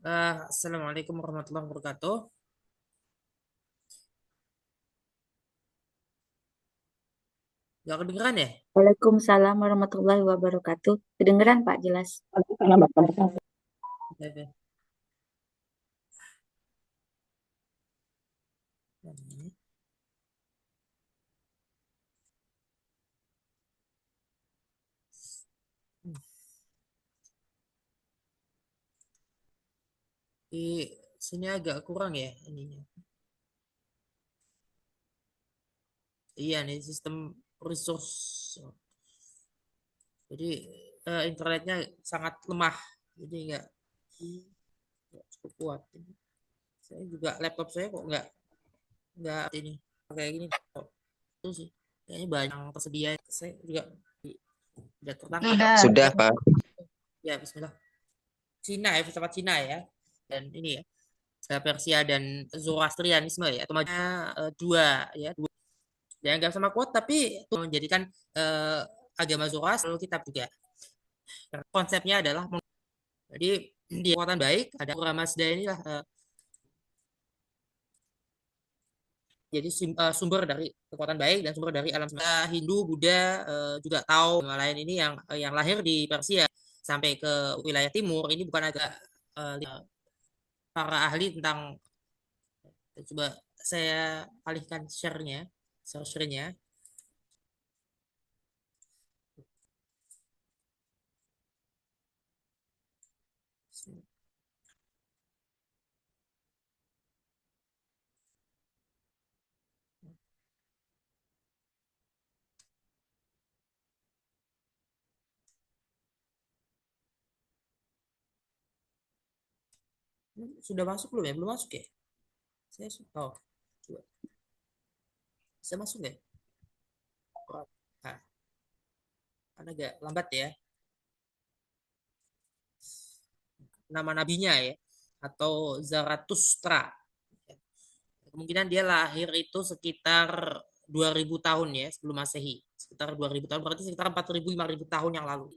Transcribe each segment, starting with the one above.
Assalamualaikum warahmatullahi wabarakatuh. Gak kedengeran ya? Waalaikumsalam warahmatullahi wabarakatuh. Kedengeran Pak, jelas. Selamat pagi. Oke, oke. Di sini agak kurang ya ininya. Iya nih sistem resource. Jadi internetnya sangat lemah. Jadi nggak cukup kuat. Saya juga laptop saya kok nggak ini kayak gini. Itu sih kayaknya banyak yang tersedia. Saya juga tidak tertangkap. Sudah, Pak. Ya, Bismillah. Cina ya, filsafat Cina ya. Dan ini ya, Persia dan Zoroastrianisme ya, atau dua ya, dua dianggap sama kuat tapi itu menjadikan eh, agama Zoroaster lalu kitab juga. Konsepnya adalah jadi di kekuatan baik ada Ahura Mazda inilah jadi sumber dari kekuatan baik dan sumber dari alam semesta. Hindu, Buddha, juga Tao, yang lain ini yang lahir di Persia sampai ke wilayah timur ini bukan agak para ahli tentang. Coba saya alihkan share-nya. Sudah masuk belum ya? Belum masuk ya? Oh, coba. Bisa masuk nggak? Nah, kan agak lambat ya. Nama nabinya ya. Atau Zarathustra. Kemungkinan dia lahir itu sekitar 2000 tahun ya sebelum Masehi. Sekitar 2000 tahun berarti sekitar 4000 5000 tahun yang lalu.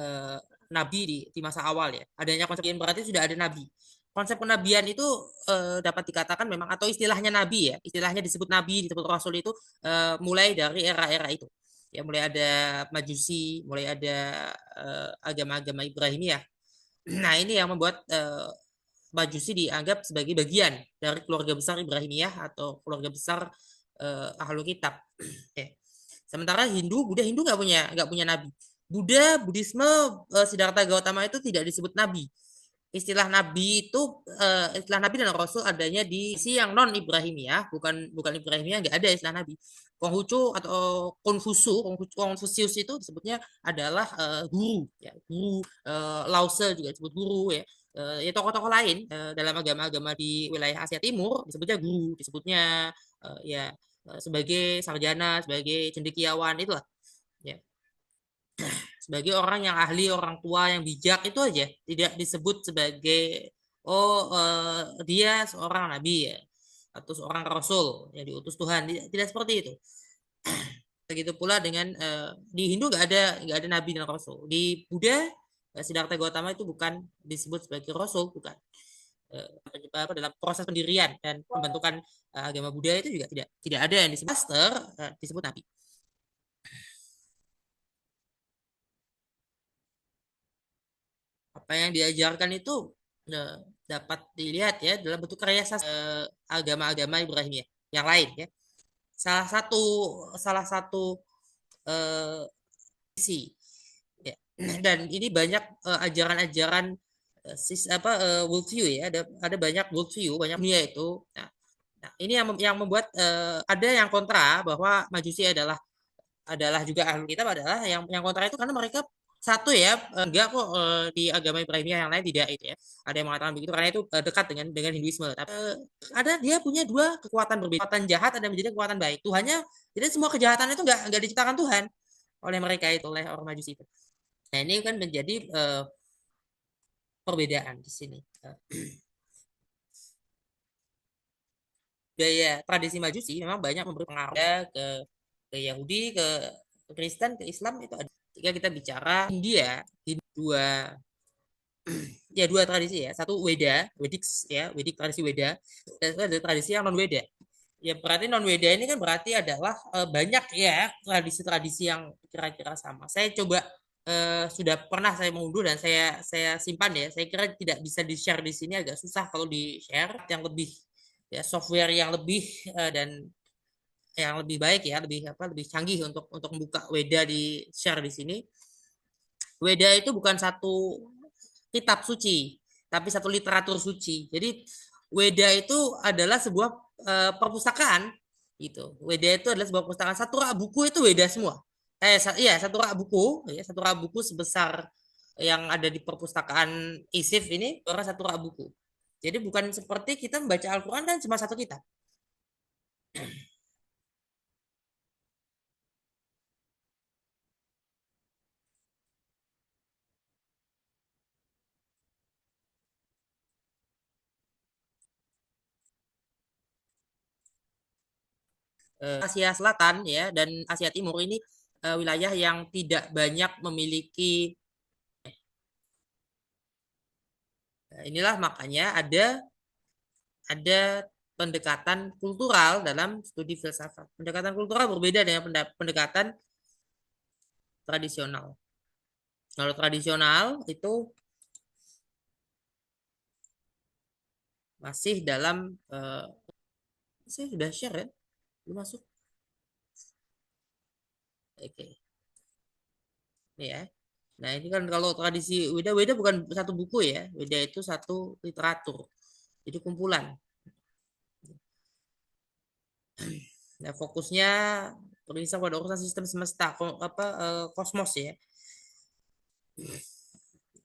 Eh, Nabi di masa awal ya. Adanya konsep yang berarti sudah ada nabi. Konsep kenabian itu dapat dikatakan memang atau istilahnya nabi ya, istilahnya disebut nabi, disebut rasul itu mulai dari era-era itu. Ya mulai ada Majusi, mulai ada agama-agama Ibrahimiyah. Nah, ini yang membuat Majusi dianggap sebagai bagian dari keluarga besar Ibrahimiyah atau keluarga besar Ahlul Kitab. Oke. Sementara Hindu nggak punya nabi. Buddhisme, Siddhartha Gautama itu tidak disebut nabi. Istilah nabi dan rasul adanya di si yang non Ibrahimiyah, bukan bukan Ibrahimiyah, nggak ada istilah nabi. Konghucu atau Konfusius itu disebutnya adalah guru, ya guru. Lao Tse juga disebut guru ya. Ya tokoh-tokoh lain dalam agama-agama di wilayah Asia Timur disebutnya guru, disebutnya ya sebagai sarjana, sebagai cendekiawan itulah. Ya, sebagai orang yang ahli, orang tua yang bijak itu aja, tidak disebut sebagai dia seorang nabi ya atau seorang rasul yang diutus Tuhan. Tidak seperti itu. Begitu pula dengan di Hindu nggak ada nabi dan rasul. Di Buddha Siddhartha Gautama itu bukan disebut sebagai rasul, bukan. Dalam proses pendirian dan pembentukan agama Buddha itu juga tidak ada yang disebut master, disebut nabi. Apa yang diajarkan itu dapat dilihat ya dalam bentuk karya agama-agama Ibrahimiyah yang lain ya. Salah satu salah satu eh, isi ya. Dan ini banyak ajaran-ajaran worldview ya. Ada banyak worldview, banyak dunia itu. Nah, ini yang membuat ada yang kontra bahwa Majusi adalah juga ahli kitab adalah yang kontra itu karena mereka satu ya enggak kok di agama Ibrahimiyah yang lain tidak itu ya ada yang mengatakan begitu karena itu dekat dengan Hinduisme tapi ada dia punya dua kekuatan berbeda, kekuatan jahat ada menjadi kekuatan baik Tuhannya jadi semua kejahatan itu enggak diciptakan Tuhan oleh mereka itu oleh orang Majusi itu. Nah ini kan menjadi perbedaan di sini. Gaya tradisi Majusi memang banyak memberi pengaruh ke Yahudi, ke Kristen, ke Islam itu ada. Jika kita bicara India, Hindu ya dua tradisi ya. Satu Weda, Wedik tradisi Weda, dan ada tradisi yang non Weda. Ya berarti non Weda ini kan berarti adalah banyak ya tradisi-tradisi yang kira-kira sama. Saya coba sudah pernah saya mengunduh dan saya simpan ya. Saya kira tidak bisa di-share di sini, agak susah kalau di-share yang lebih ya software yang lebih dan yang lebih baik ya, lebih canggih untuk membuka Weda di share di sini. Weda itu bukan satu kitab suci, tapi satu literatur suci. Jadi Weda itu adalah sebuah perpustakaan gitu. Weda itu adalah sebuah perpustakaan. Satu rak buku itu Weda semua. Iya, satu rak buku, ya, satu rak buku sebesar yang ada di perpustakaan ISIF ini, orang satu rak buku. Jadi bukan seperti kita membaca Al-Quran kan cuma satu kitab. Asia Selatan ya dan Asia Timur ini wilayah yang tidak banyak memiliki. Inilah makanya ada pendekatan kultural dalam studi filsafat. Pendekatan kultural berbeda dengan pendekatan tradisional. Kalau tradisional itu masih dalam saya sudah share ya, belum masuk. Oke, ini ya. Nah ini kan kalau tradisi Weda bukan satu buku ya, Weda itu satu literatur, jadi kumpulan. Nah, fokusnya berkisar pada urusan sistem semesta, kosmos ya.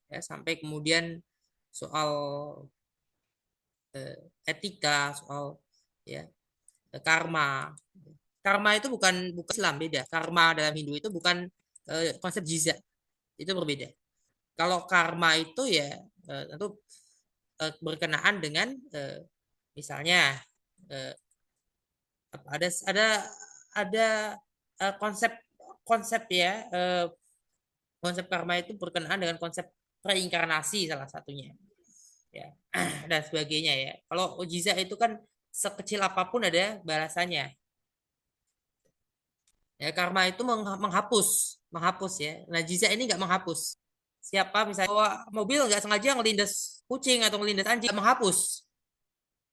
Ya, sampai kemudian soal etika, soal ya karma. Karma itu bukan Islam, beda. Karma dalam Hindu itu bukan konsep jiza, itu berbeda. Kalau karma itu ya tentu berkenaan dengan misalnya eh, ada konsep konsep ya konsep karma itu berkenaan dengan konsep reinkarnasi salah satunya ya dan sebagainya ya. Kalau ujiza itu kan sekecil apapun ada balasannya. Ya karma itu menghapus ya. Nah jiza ini nggak menghapus. Siapa misalnya bawa mobil nggak sengaja ngelindas kucing atau ngelindas anjing, menghapus.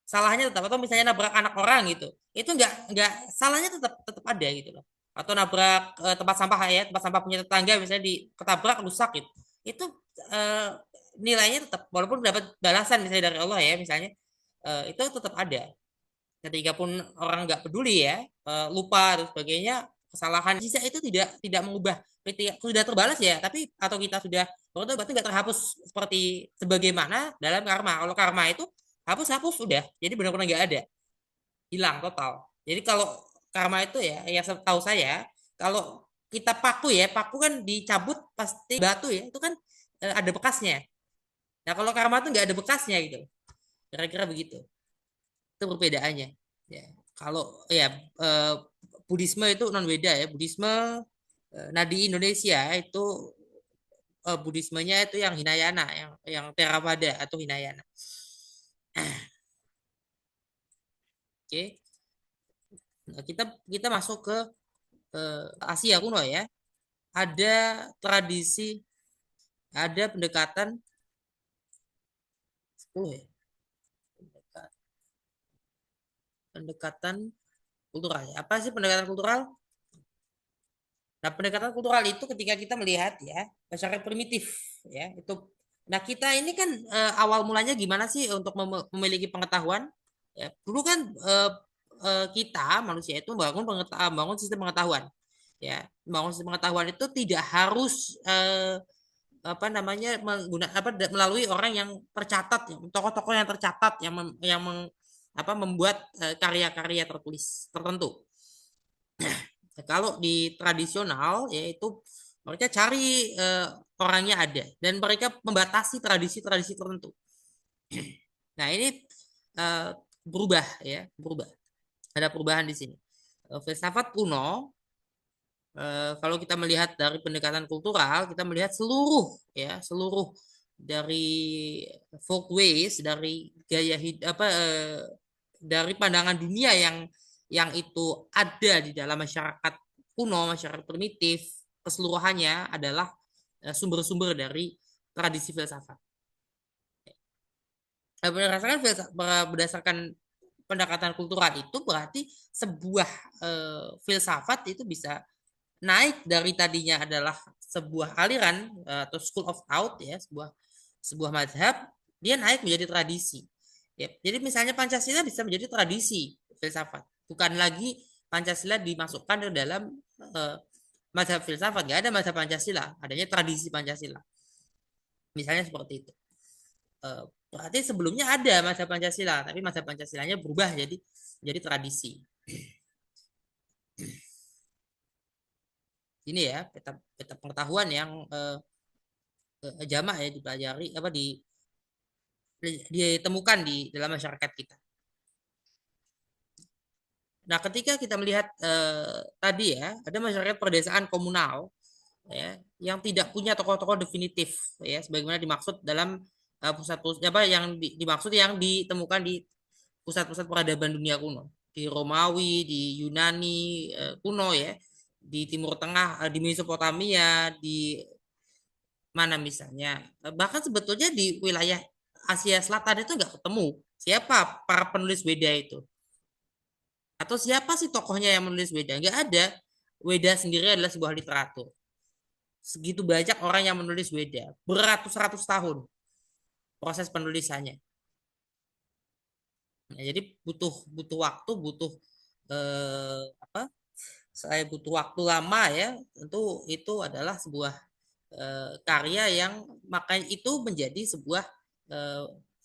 Salahnya tetap, atau misalnya nabrak anak orang gitu, itu nggak salahnya tetap tetap ada gitu loh. Atau nabrak tempat sampah ya, tempat sampah punya tetangga misalnya di ketabrak rusak gitu, itu eh, nilainya tetap walaupun dapat balasan misalnya dari Allah ya misalnya, itu tetap ada. Ketika pun orang nggak peduli ya, lupa dan sebagainya, kesalahan sisa itu tidak mengubah ketika sudah terbalas ya, tapi atau kita sudah berarti nggak terhapus seperti sebagaimana dalam karma. Kalau karma itu hapus sudah, jadi benar-benar nggak ada, hilang total. Jadi kalau karma itu ya, yang tahu saya, kalau kita paku ya, paku kan dicabut pasti batu ya, itu kan ada bekasnya. Nah kalau karma itu nggak ada bekasnya gitu, kira-kira begitu. Itu perbedaannya. Ya, kalau ya eh, Buddhisme itu non beda ya. Buddhisme nah di Indonesia itu Buddhismenya itu yang Hinayana, yang Theravada atau Hinayana. Oke. Nah, kita kita masuk ke Asia kuno ya. Ada tradisi, ada pendekatan 10 ya. Pendekatan kultural. Apa sih pendekatan kultural? Nah, pendekatan kultural itu ketika kita melihat ya, masyarakat primitif ya, itu. Nah, kita ini kan awal mulanya gimana sih untuk memiliki pengetahuan? Ya, dulu kan kita manusia itu membangun sistem pengetahuan. Ya, membangun sistem pengetahuan itu tidak harus apa namanya melalui orang yang tercatat ya, tokoh-tokoh yang tercatat membuat karya-karya tertulis tertentu. Kalau di tradisional yaitu mereka cari orangnya ada dan mereka membatasi tradisi-tradisi tertentu. Nah ini eh, berubah ya, berubah. Ada perubahan di sini. Filsafat kuno kalau kita melihat dari pendekatan kultural, kita melihat seluruh folkways, dari gaya hidup dari pandangan dunia yang itu ada di dalam masyarakat kuno, masyarakat primitif keseluruhannya adalah sumber-sumber dari tradisi filsafat. Berdasarkan pendekatan kultural itu berarti sebuah filsafat itu bisa naik dari tadinya adalah sebuah aliran atau school of thought ya, sebuah mazhab, dia naik menjadi tradisi. Ya, jadi misalnya Pancasila bisa menjadi tradisi filsafat, bukan lagi Pancasila dimasukkan ke dalam mazhab filsafat. Nggak ada mazhab Pancasila, adanya tradisi Pancasila. Misalnya seperti itu. Berarti sebelumnya ada mazhab Pancasila, tapi mazhab Pancasilanya berubah jadi tradisi. Ini ya peta pengetahuan yang jamak ya dipelajari ditemukan di dalam masyarakat kita. Nah, ketika kita melihat tadi ya, ada masyarakat perdesaan komunal ya, yang tidak punya tokoh-tokoh definitif ya, sebagaimana dimaksud dalam pusat-pusat apa yang dimaksud yang ditemukan di pusat-pusat peradaban dunia kuno, di Romawi, di Yunani kuno ya, di Timur Tengah, di Mesopotamia, di mana misalnya, bahkan sebetulnya di wilayah Asia Selatan itu nggak ketemu siapa para penulis Weda itu. Atau siapa sih tokohnya yang menulis Weda? Nggak ada. Weda sendiri adalah sebuah literatur. Segitu banyak orang yang menulis Weda. Beratus-ratus tahun proses penulisannya. Nah, jadi butuh butuh waktu, butuh apa? Saya butuh waktu lama ya. Tentu itu adalah sebuah karya yang makanya itu menjadi sebuah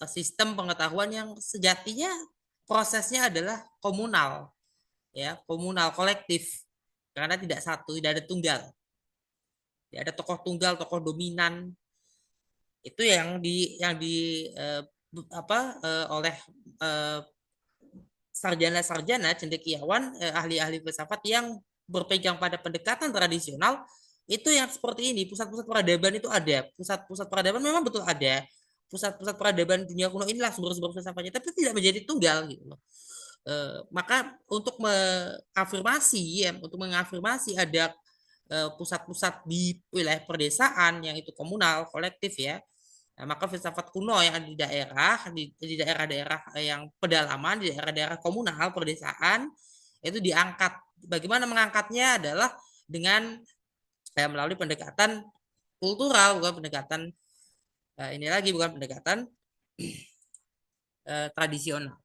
sistem pengetahuan yang sejatinya prosesnya adalah komunal ya, komunal kolektif, karena tidak satu, tidak ada tunggal, tidak ada tokoh tunggal, tokoh dominan. Itu yang di apa oleh eh, sarjana-sarjana cendekiawan, ahli-ahli filsafat yang berpegang pada pendekatan tradisional. Itu yang seperti ini, pusat-pusat peradaban itu ada, pusat-pusat peradaban memang betul ada, pusat-pusat peradaban dunia kuno inilah sumber-sumber filsafatnya, tapi tidak menjadi tunggal gitu loh. Maka untuk mengafirmasi ya, untuk mengafirmasi ada pusat-pusat di wilayah perdesaan yang itu komunal, kolektif ya. Nah, maka filsafat kuno yang ada di daerah-daerah yang pedalaman, di daerah-daerah komunal, perdesaan, itu diangkat. Bagaimana mengangkatnya adalah dengan melalui pendekatan kultural, bukan pendekatan ini lagi, bukan pendekatan tradisional.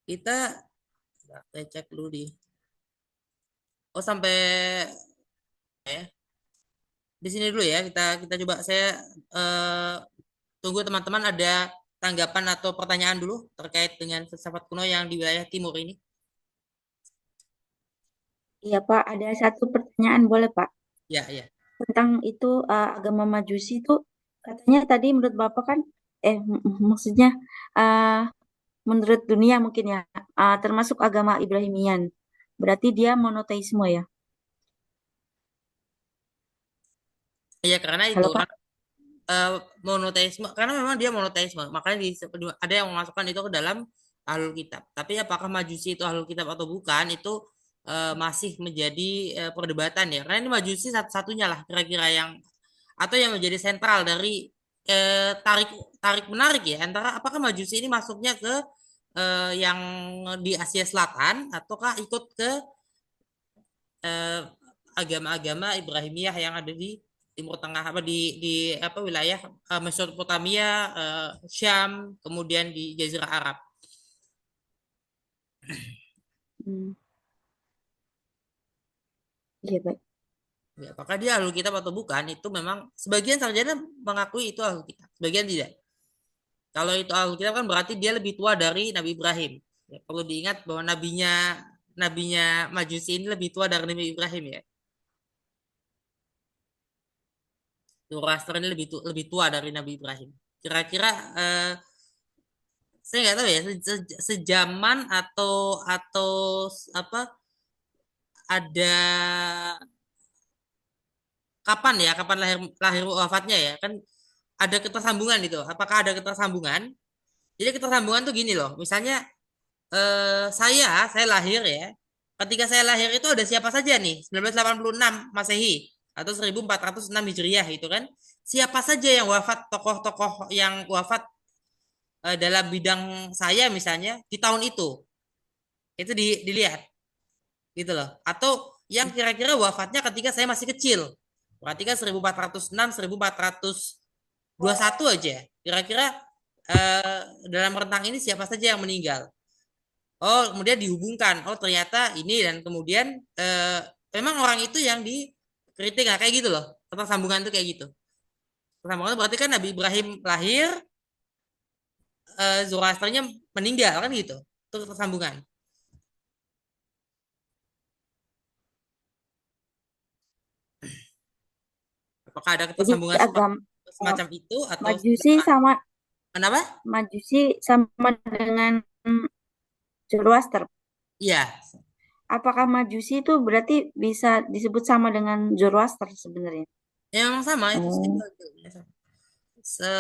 Kita saya cek dulu sampai ya. Di sini dulu ya, kita coba saya eh, tunggu teman-teman ada tanggapan atau pertanyaan dulu terkait dengan filsafat kuno yang di wilayah timur ini. Iya Pak, ada satu pertanyaan boleh Pak? Ya, ya. Tentang itu agama Majusi itu katanya tadi menurut Bapak kan, maksudnya uh, menurut dunia mungkin ya, termasuk agama Ibrahimian. Berarti dia monoteisme ya? Ya, karena itu Halo Pak? kan monoteisme, karena memang dia monoteisme, makanya ada yang memasukkan itu ke dalam ahlul kitab. Tapi apakah Majusi itu ahlul kitab atau bukan, itu masih menjadi perdebatan ya. Karena ini Majusi satu-satunya lah kira-kira yang atau yang menjadi sentral dari tarik tarik menarik ya, antara apakah Majusi ini masuknya ke yang di Asia Selatan ataukah ikut ke eh, agama-agama Ibrahimiyah yang ada di Timur Tengah, apa di apa wilayah Mesopotamia, Syam, kemudian di Jazirah Arab. Hmm, iya Pak. Ya, apakah dia ahlul kitab atau bukan? Itu memang sebagian sarjana mengakui itu ahlul kitab, sebagian tidak. Kalau itu ahlul kitab kan berarti dia lebih tua dari Nabi Ibrahim. Ya, perlu diingat bahwa nabinya Majusi ini lebih tua dari Nabi Ibrahim ya. Zoroaster ini lebih tua dari Nabi Ibrahim. Kira-kira saya nggak tahu ya sejaman atau apa ada kapan ya, kapan lahir lahir wafatnya ya, kan ada ketersambungan itu. Apakah ada ketersambungan? Jadi ketersambungan tuh gini loh, misalnya saya lahir ya. Ketika saya lahir itu ada siapa saja nih? 1986 Masehi atau 1406 Hijriah itu kan. Siapa saja yang wafat, tokoh-tokoh yang wafat dalam bidang saya misalnya di tahun itu. Itu dilihat gitu loh. Atau yang kira-kira wafatnya ketika saya masih kecil. Berarti kan 1406, 1421 aja. Kira-kira dalam rentang ini siapa saja yang meninggal. Oh, kemudian dihubungkan. Oh, ternyata ini dan kemudian memang orang itu yang dikritik. Nah, kayak gitu loh. Ketersambungan itu kayak gitu. Ketersambungan itu berarti kan Nabi Ibrahim lahir, Zoroasternya meninggal kan gitu. Itu ketersambungan. Apakah ada Jadi ketersambungan agama semacam itu atau Majusi sama kenapa? dengan Zoroaster. Iya. Apakah Majusi itu berarti bisa disebut sama dengan Zoroaster sebenarnya? Ya, memang sama itu. Oh. Se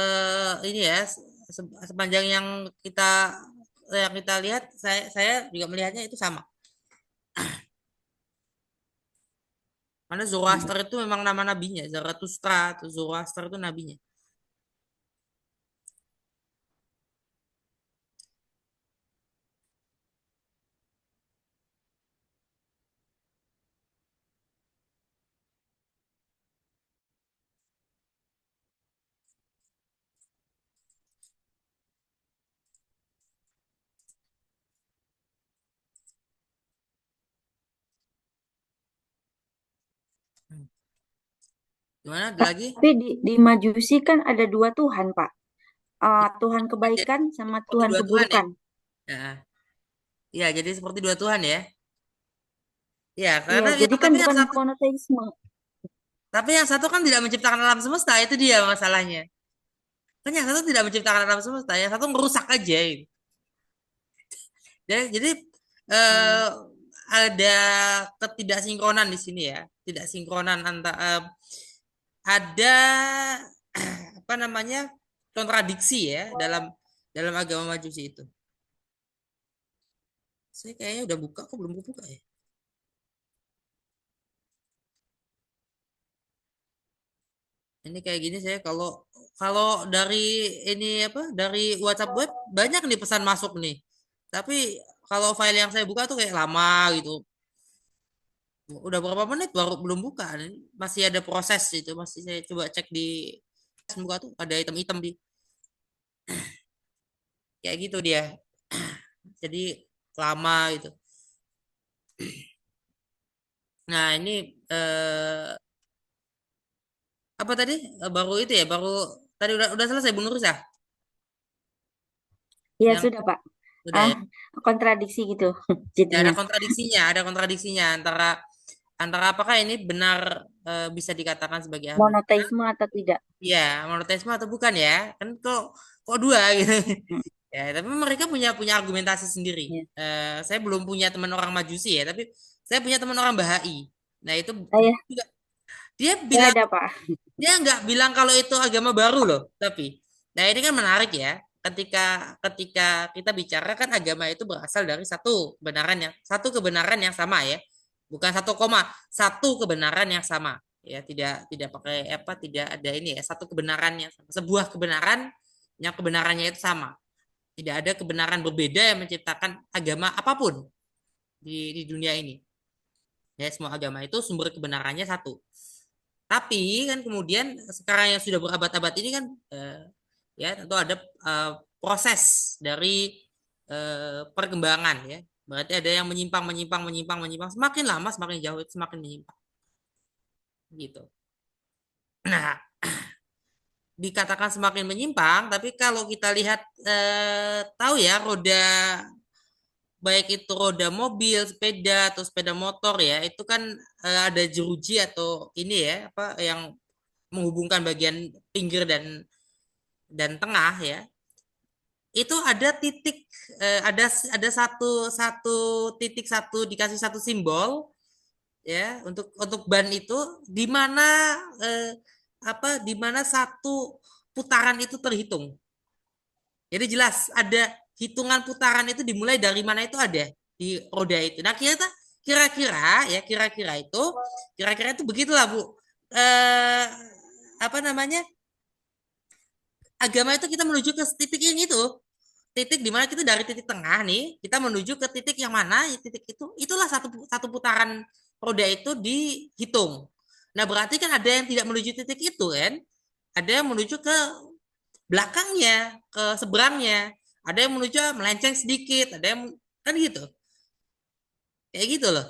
ini ya sepanjang yang kita lihat saya juga melihatnya itu sama. Karena Zoroaster itu memang nama nabinya, Zarathustra atau Zoroaster itu nabinya. Gimana ada lagi? Tapi di Majusi kan ada dua Tuhan, Pak. Tuhan Jadi kebaikan sama seperti Tuhan dua Tuhan ya. keburukan. Ya, ya, jadi seperti dua Tuhan ya. Ya, Iya, karena jadi yang kan tapi yang bukan satu monoteisme. kan tidak menciptakan alam semesta, itu dia masalahnya. Kan yang satu tidak menciptakan alam semesta, yang satu merusak aja gitu. Jadi Hmm. eh, ada ketidaksinkronan di sini ya, tidak sinkronan antara ada apa namanya kontradiksi ya dalam dalam agama Majusi itu. Saya kayaknya udah buka, kok belum buka ya? Ini kayak gini saya kalau kalau dari ini apa dari WhatsApp web banyak nih pesan masuk nih. Tapi kalau file yang saya buka tuh kayak lama gitu. Udah berapa menit baru belum buka. Masih ada proses itu, masih saya coba cek di buka tuh ada item-item di kayak gitu dia. Jadi lama itu. Nah, ini apa tadi? Baru itu ya, baru tadi udah selesai Bu Nurus ya? Iya, Yang sudah, Pak. sudah Ah, ya. kontradiksi gitu Ya jadinya. ada kontradiksinya antara antara apakah ini benar bisa dikatakan sebagai ahlul bidah, Monoteisme atau tidak. ya monoteisme atau bukan ya? Kan kok dua gitu. Hmm, Ya, tapi mereka punya punya argumentasi sendiri. ya. Saya belum punya teman orang Majusi ya, tapi saya punya teman orang Bahai. Nah, itu Saya, juga dia saya bilang ada, Pak. dia nggak bilang kalau itu agama baru loh, tapi nah ini kan menarik ya. Ketika ketika kita bicara kan agama itu berasal dari satu kebenaran yang sama ya, bukan satu koma satu kebenaran yang sama ya, tidak tidak pakai apa tidak ada ini ya, satu kebenaran yang sama, sebuah kebenaran yang kebenarannya itu sama, tidak ada kebenaran berbeda yang menciptakan agama apapun di dunia ini ya, semua agama itu sumber kebenarannya satu. Tapi kan kemudian sekarang yang sudah berabad-abad ini kan ya tentu ada proses dari perkembangan ya. Berarti ada yang menyimpang, menyimpang, menyimpang, menyimpang. Semakin lama, semakin jauh itu semakin menyimpang. Gitu. Nah, dikatakan semakin menyimpang, tapi kalau kita lihat tahu ya roda baik itu roda mobil, sepeda atau sepeda motor ya, itu kan ada jeruji atau ini ya apa yang menghubungkan bagian pinggir dan tengah ya. Itu ada titik ada satu satu titik satu dikasih satu simbol ya, untuk ban itu di mana di mana satu putaran itu terhitung. Jadi jelas ada hitungan putaran itu dimulai dari mana itu ada di roda itu. Nah, kira-kira itu begitulah, Bu. Eh apa namanya? Agama itu kita menuju ke titik yang itu. Titik di mana kita dari titik tengah nih, kita menuju ke titik yang mana, titik itu itulah satu satu putaran roda itu dihitung. Nah, berarti kan ada yang tidak menuju titik itu kan? Ada yang menuju ke belakangnya, ke seberangnya. Ada yang menuju melenceng sedikit, ada yang kan gitu. Kayak gitu loh.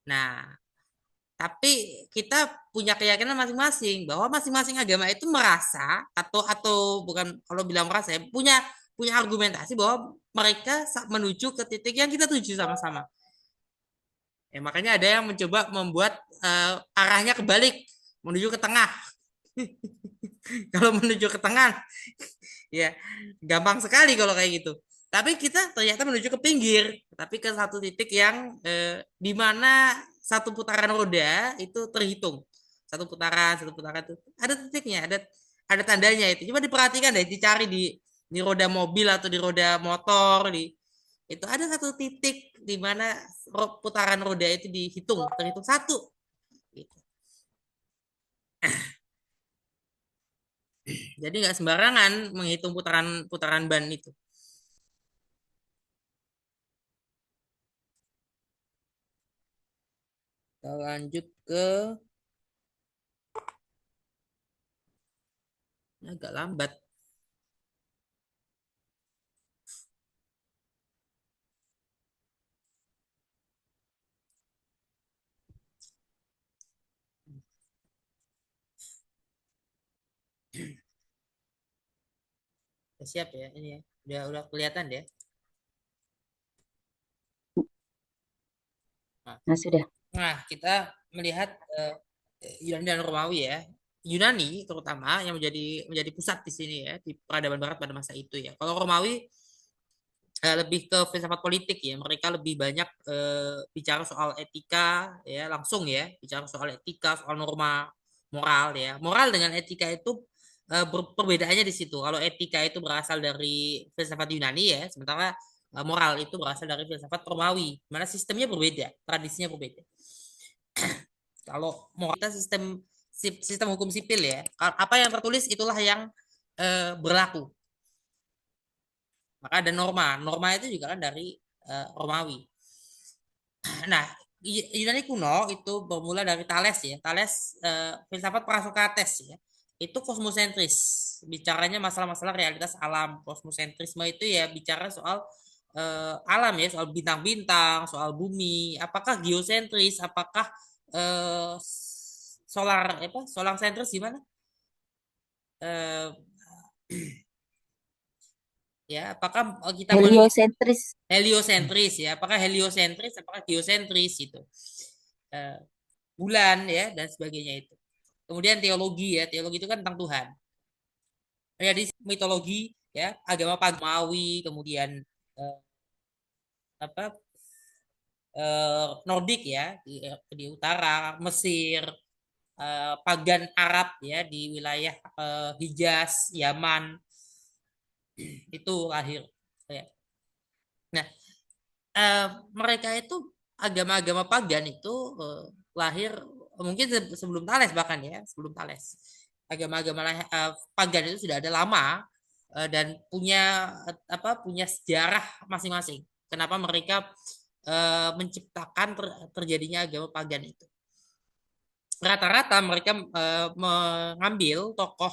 Nah, tapi kita punya keyakinan masing-masing bahwa masing-masing agama itu merasa atau bukan kalau bilang merasa ya, punya punya argumentasi bahwa mereka menuju ke titik yang kita tuju sama-sama. Ya, makanya ada yang mencoba membuat arahnya kebalik, menuju ke tengah. Kalau menuju ke tengah, ya gampang sekali kalau kayak gitu. Tapi kita ternyata menuju ke pinggir, tapi ke satu titik yang di mana satu putaran roda itu terhitung. Satu putaran itu ada titiknya, ada tandanya itu. Coba diperhatikan deh, dicari di roda mobil atau di roda motor itu ada satu titik di mana putaran roda itu terhitung satu. Gitu. Jadi nggak sembarangan menghitung putaran putaran ban itu. Kita lanjut ke agak lambat. Siap ya ini ya. Udah kelihatan ya. Nah, Nah, sudah. kita melihat Yunani dan Romawi ya. Yunani terutama yang menjadi pusat di sini ya di peradaban barat pada masa itu ya. Kalau Romawi lebih ke filsafat politik ya. Mereka lebih banyak bicara soal etika ya langsung ya, bicara soal etika, soal norma moral ya. Moral dengan etika itu perbedaannya di situ. Kalau etika itu berasal dari filsafat Yunani ya, sementara moral itu berasal dari filsafat Romawi. Mana sistemnya berbeda, tradisinya berbeda. Kalau moral kita sistem hukum sipil ya. Apa yang tertulis itulah yang berlaku. Maka ada norma. Norma itu juga kan dari Romawi. Nah, Yunani kuno itu bermula dari Thales ya. Thales filsafat Prasokrates ya. Itu kosmosentris. Bicaranya masalah-masalah realitas alam. Kosmosentrisme itu ya bicara soal alam ya, soal bintang-bintang, soal bumi. Apakah geosentris, apakah eh, solar sentris gimana? Eh, ya, apakah kita Heliosentris. heliosentris ya? Apakah heliosentris, apakah geosentris itu? Eh, bulan ya dan sebagainya itu. Kemudian teologi ya, teologi itu kan tentang Tuhan. Jadi mitologi ya, agama Pagmawi, kemudian eh, apa Nordik ya di utara, Mesir, pagan Arab ya di wilayah Hijaz, Yaman itu lahir. Ya. Nah, eh, mereka itu agama-agama pagan itu lahir mungkin sebelum Thales bahkan ya, sebelum Thales. Agama-agama pagan itu sudah ada lama dan punya sejarah masing-masing. Kenapa mereka menciptakan terjadinya agama pagan itu? Rata-rata mereka mengambil tokoh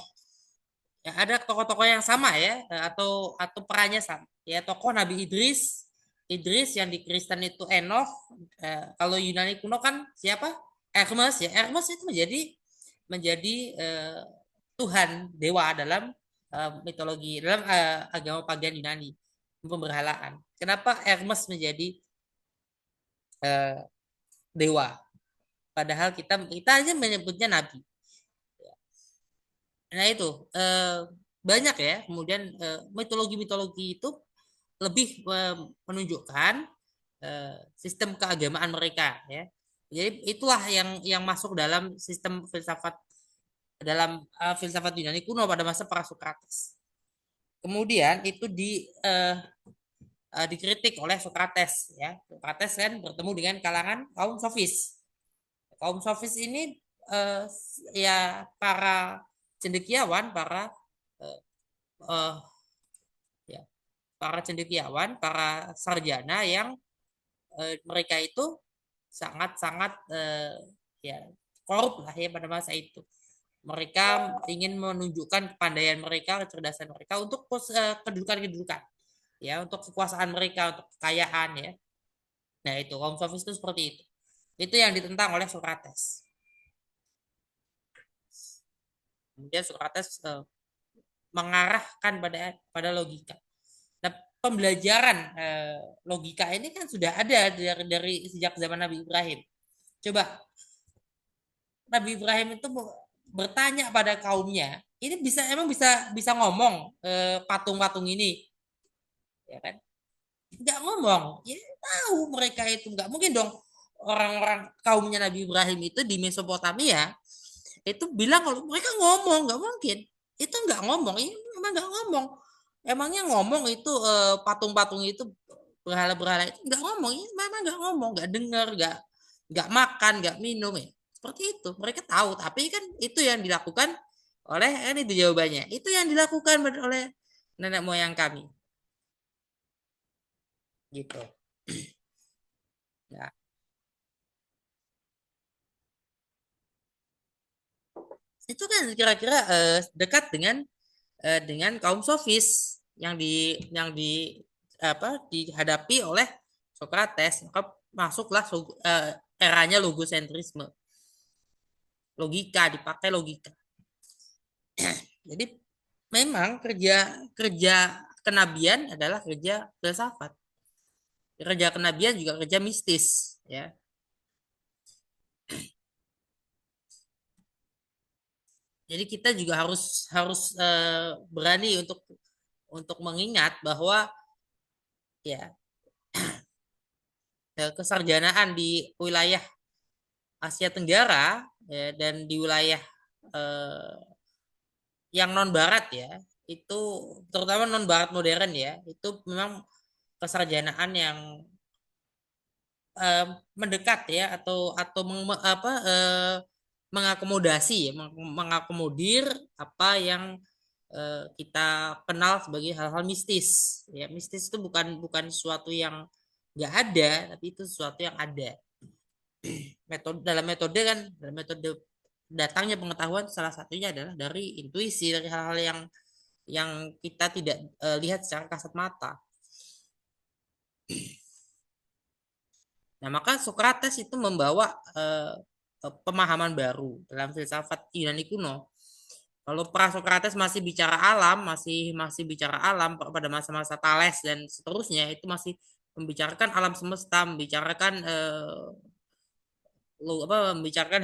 ya, ada tokoh-tokoh yang sama ya atau perannya sama ya tokoh Nabi Idris yang di Kristen itu Enoch kalau Yunani kuno kan siapa Hermes ya Hermes itu menjadi Tuhan dewa dalam mitologi dalam agama pagan Yunani pemberhalaan kenapa Hermes menjadi eh, dewa padahal kita aja menyebutnya nabi. Nah itu banyak ya. Kemudian mitologi-mitologi itu lebih menunjukkan sistem keagamaan mereka ya. Jadi itulah yang masuk dalam sistem filsafat dalam filsafat Yunani kuno pada masa para Sokrates. Kemudian itu dikritik oleh Sokrates ya. Sokrates kan bertemu dengan kalangan kaum sofis. Kaum sofis ini ya para cendekiawan, ya, para cendekiawan, para sarjana yang mereka itu sangat-sangat ya korup lah ya pada masa itu. Mereka ingin menunjukkan kepandaian mereka, kecerdasan mereka untuk kedudukan-kedudukan, ya, untuk kekuasaan mereka, untuk kekayaan ya. Nah itu kaum sofis itu seperti itu. Itu yang ditentang oleh Sokrates. Kemudian Sokrates mengarahkan pada logika. Nah, pembelajaran logika ini kan sudah ada dari sejak zaman Nabi Ibrahim. Coba Nabi Ibrahim itu bertanya pada kaumnya, ini emang bisa ngomong patung-patung ini, ya kan? Nggak ngomong, ya tahu mereka itu nggak mungkin dong orang-orang kaumnya Nabi Ibrahim itu di Mesopotamia itu bilang kalau mereka ngomong, nggak mungkin. Itu nggak ngomong, ini memang nggak ngomong. Emangnya ngomong itu patung-patung itu berhala-berhala itu nggak ngomong, ini memang nggak ngomong, nggak dengar, nggak makan, nggak minum ya. Seperti itu. Mereka tahu, tapi kan itu yang dilakukan oleh kan itu jawabannya. Itu yang dilakukan oleh nenek moyang kami. Gitu. Ya. Itu kan kira-kira dekat dengan kaum sofis yang dihadapi oleh Sokrates. Maka masuklah eranya logosentrisme. Logika, dipakai logika. Jadi memang kerja kenabian adalah kerja filsafat. Kerja kenabian juga kerja mistis, ya. Jadi kita juga harus berani untuk mengingat bahwa ya kesarjanaan di wilayah Asia Tenggara ya, dan di wilayah eh, yang non Barat ya itu terutama non Barat modern ya itu memang kesarjanaan yang eh, mendekat ya atau mengakomodasi ya, mengakomodir apa yang kita kenal sebagai hal-hal mistis ya. Mistis itu bukan bukan sesuatu yang nggak ada, tapi itu sesuatu yang ada. Dalam metode datangnya pengetahuan salah satunya adalah dari intuisi, dari hal-hal yang kita tidak lihat secara kasat mata. Nah, maka Sokrates itu membawa pemahaman baru dalam filsafat Yunani kuno. Kalau pra-Sokrates masih bicara alam, masih bicara alam pada masa-masa Thales dan seterusnya, itu masih membicarakan alam semesta, membicarakan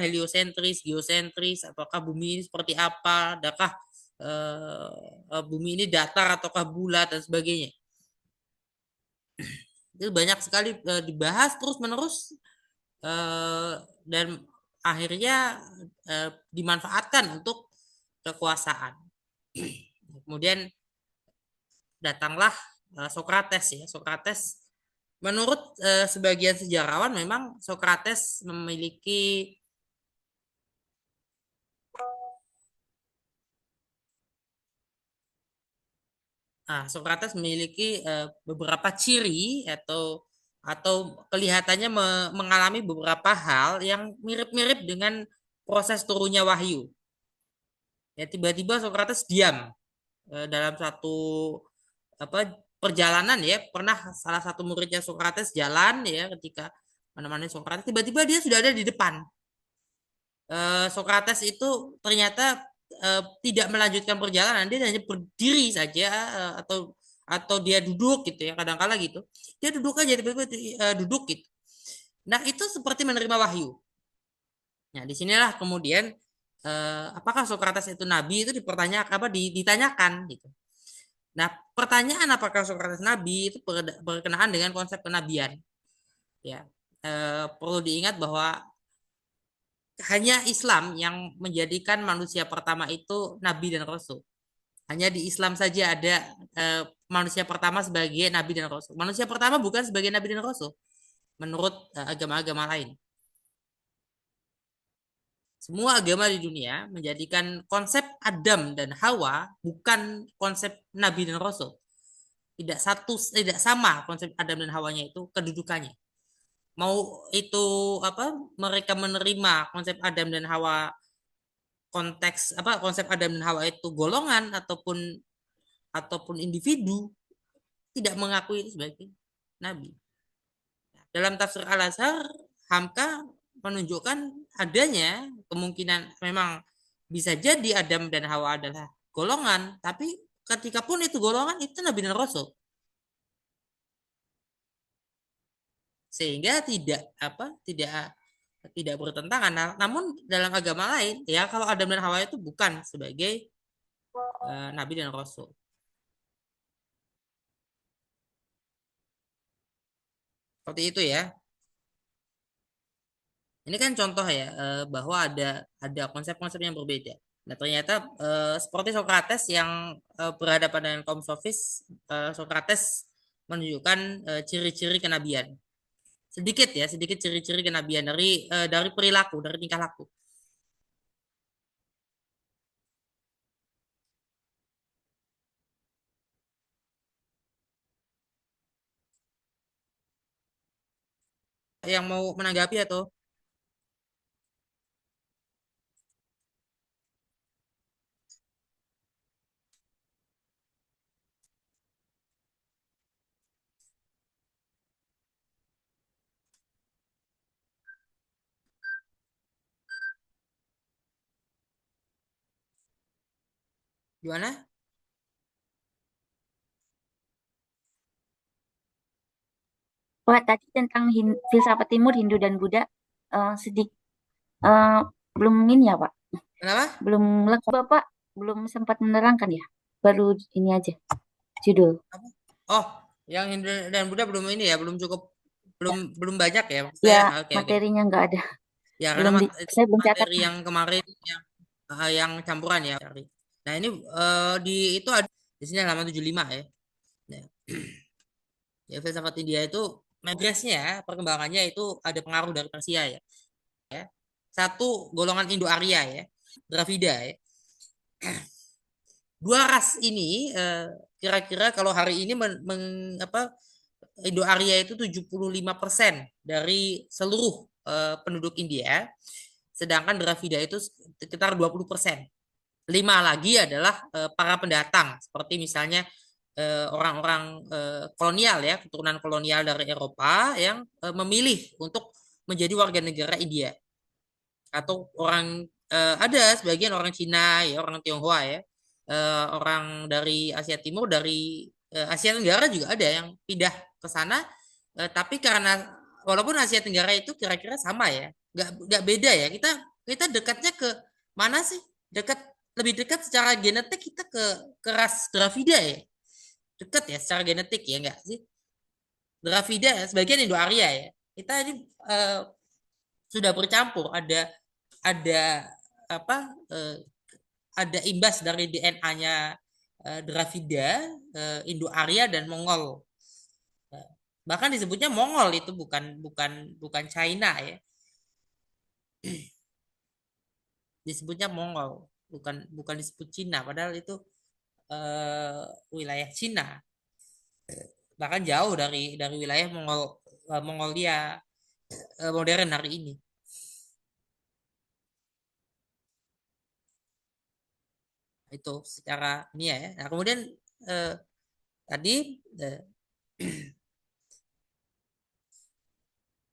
heliosentris, geosentris, apakah bumi ini seperti apa, adakah bumi ini datar ataukah bulat dan sebagainya. Itu banyak sekali dibahas terus-menerus dan akhirnya dimanfaatkan untuk kekuasaan. Kemudian datanglah Sokrates ya. Sokrates menurut sebagian sejarawan memang Sokrates memiliki Sokrates memiliki beberapa ciri atau kelihatannya mengalami beberapa hal yang mirip-mirip dengan proses turunnya wahyu. Ya tiba-tiba Sokrates diam dalam satu perjalanan ya. Pernah salah satu muridnya Sokrates jalan ya ketika menemani Sokrates, tiba-tiba dia sudah ada di depan. Sokrates itu ternyata tidak melanjutkan perjalanan, dia hanya berdiri saja atau dia duduk gitu ya, kadang-kala gitu. Dia duduk aja tiba-tiba duduk gitu. Nah, itu seperti menerima wahyu. Nah, disinilah kemudian apakah Sokrates itu nabi itu ditanyakan gitu. Nah, pertanyaan apakah Sokrates nabi itu berkenaan dengan konsep kenabian. ya. Perlu diingat bahwa hanya Islam yang menjadikan manusia pertama itu nabi dan rasul. Hanya di Islam saja ada manusia pertama sebagai nabi dan rasul. Manusia pertama bukan sebagai nabi dan rasul menurut agama-agama lain. Semua agama di dunia menjadikan konsep Adam dan Hawa bukan konsep nabi dan rasul. Tidak sama konsep Adam dan Hawanya itu kedudukannya. Mau itu apa mereka menerima konsep Adam dan Hawa konteks apa konsep Adam dan Hawa itu golongan ataupun individu tidak mengakui itu sebagai nabi. Dalam tafsir Al-Azhar, Hamka menunjukkan adanya kemungkinan memang bisa jadi Adam dan Hawa adalah golongan, tapi ketika pun itu golongan itu nabi dan rasul. Sehingga tidak bertentangan. Nah, namun dalam agama lain ya kalau Adam dan Hawa itu bukan sebagai nabi dan rasul. Seperti itu ya. Ini kan contoh ya bahwa ada konsep-konsep yang berbeda. Nah, ternyata seperti Socrates yang berhadapan dengan kaum sofis, Socrates menunjukkan ciri-ciri kenabian. Sedikit ciri-ciri kenabian dari perilaku, dari tingkah laku. Yang mau menanggapi atau gimana? Wah, tadi tentang filsafat Timur, Hindu dan Buddha sedikit belum ini ya, Pak. Kenapa? Belum lengkap, Bapak. Belum sempat menerangkan ya. Baru ini aja judul. Oh, yang Hindu dan Buddha belum ini ya, belum cukup, belum belum banyak ya. Ya, Saya oke oke. materinya nggak ada. Ya karena Belum di, itu saya belum catat. materi yang kemarin yang campuran ya. Nah ini di itu ada di sini halaman 75 ya. Nah, ya filsafat India itu progresnya perkembangannya itu ada pengaruh dari Persia ya. Satu golongan Indo-Arya ya, Dravida ya. Dua ras ini kira-kira kalau hari ini Indo-Arya itu 75% dari seluruh penduduk India, sedangkan Dravida itu sekitar 20%. 5 lagi adalah para pendatang, seperti misalnya orang-orang kolonial ya, keturunan kolonial dari Eropa yang memilih untuk menjadi warga negara India. Atau ada sebagian orang Cina ya, orang Tionghoa ya, orang dari Asia Timur, dari Asia Tenggara juga ada yang pindah ke sana, tapi karena walaupun Asia Tenggara itu kira-kira sama ya, nggak beda ya, kita kita dekatnya ke mana sih, dekat lebih dekat secara genetik kita ke ras Dravida ya, dekat ya secara genetik ya enggak sih, Dravida ya, sebagian Indo-Arya ya, kita ini eh, sudah bercampur, ada apa ada imbas dari DNA-nya Dravida, Indo-Arya dan Mongol. Bahkan disebutnya Mongol itu bukan bukan bukan China ya. Disebutnya Mongol, bukan bukan disebut Cina padahal itu wilayah Cina. Bahkan jauh dari wilayah Mongolia modern hari ini. Itu secara ini ya. Nah, kemudian eh, tadi eh,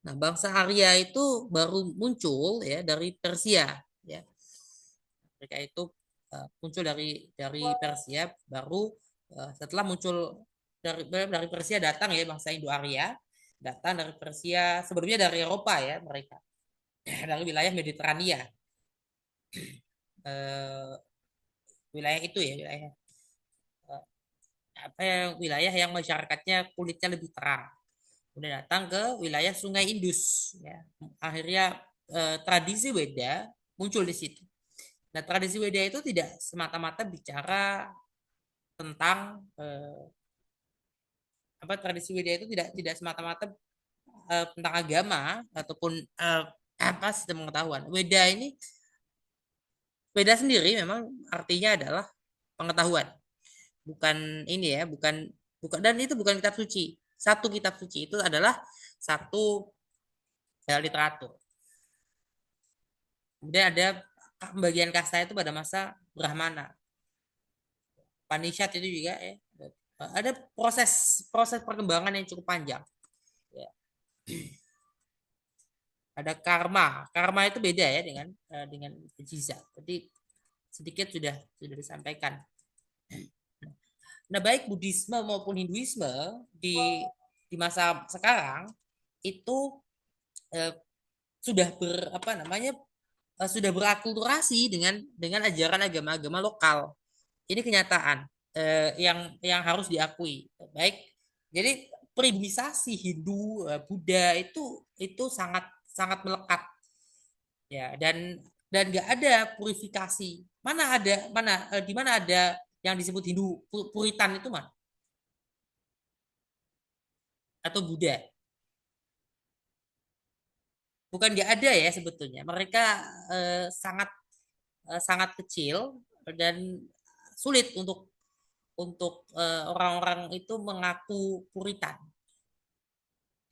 nah, bangsa Arya itu baru muncul ya dari Persia ya. Mereka itu muncul dari Persia baru setelah muncul dari Persia datang ya bangsa Indo-Arya, datang dari Persia sebelumnya dari Eropa ya mereka dari wilayah Mediterania. Eh, wilayah itu ya wilayah wilayah yang masyarakatnya kulitnya lebih terang, kemudian datang ke wilayah Sungai Indus. Ya. Akhirnya tradisi Weda muncul di situ. Nah, tradisi Weda itu tidak semata-mata bicara tentang tradisi Weda itu tidak semata-mata tentang agama ataupun sistem pengetahuan. Weda sendiri memang artinya adalah pengetahuan. Bukan ini ya, bukan bukan dan itu bukan kitab suci. Satu kitab suci itu adalah satu literatur. Kemudian ada pembagian kasta itu pada masa Brahmana. Panishat itu juga ya. Ada proses proses perkembangan yang cukup panjang. Ya. Ada karma. Karma itu beda ya dengan jiza. Jadi sedikit sudah disampaikan. Nah, baik Buddhisme maupun Hinduisme di masa sekarang itu eh, sudah sudah berakulturasi dengan ajaran agama-agama lokal. Ini kenyataan yang harus diakui. Baik, jadi pribilisasi Hindu, Buddha itu sangat sangat melekat ya dan nggak ada purifikasi. Di mana ada yang disebut Hindu Puritan itu mana atau Buddha? Bukan nggak ada ya sebetulnya. Mereka sangat sangat kecil dan sulit untuk orang-orang itu mengaku Puritan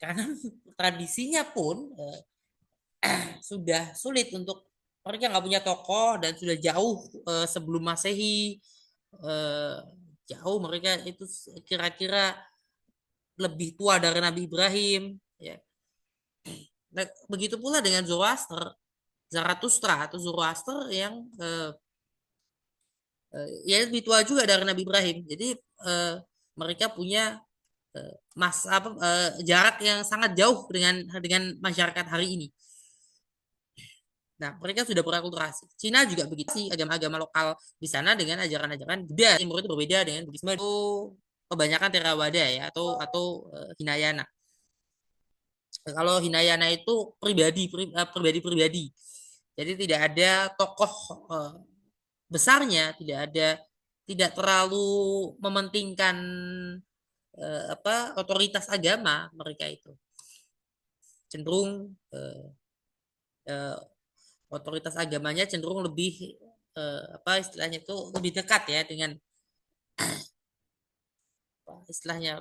karena tradisinya pun sudah sulit untuk mereka nggak punya tokoh dan sudah jauh sebelum Masehi eh, jauh mereka itu kira-kira lebih tua dari Nabi Ibrahim ya. Nah, begitu pula dengan Zoroaster, Zarathustra atau Zoroaster yang ya lebih tua juga dari Nabi Ibrahim. Jadi eh, mereka punya jarak yang sangat jauh dengan masyarakat hari ini. Nah, mereka sudah berakulturasi. Cina juga begitu sih, agama-agama lokal di sana dengan ajaran-ajaran Buddha. Timur itu berbeda dengan Buddhisme itu kebanyakan Theravada ya atau Hinayana. Kalau Hinayana itu pribadi-pribadi. Jadi tidak ada tokoh eh, besarnya, tidak terlalu mementingkan otoritas agama mereka itu. Cenderung eh, otoritas agamanya cenderung lebih istilahnya itu lebih dekat ya dengan istilahnya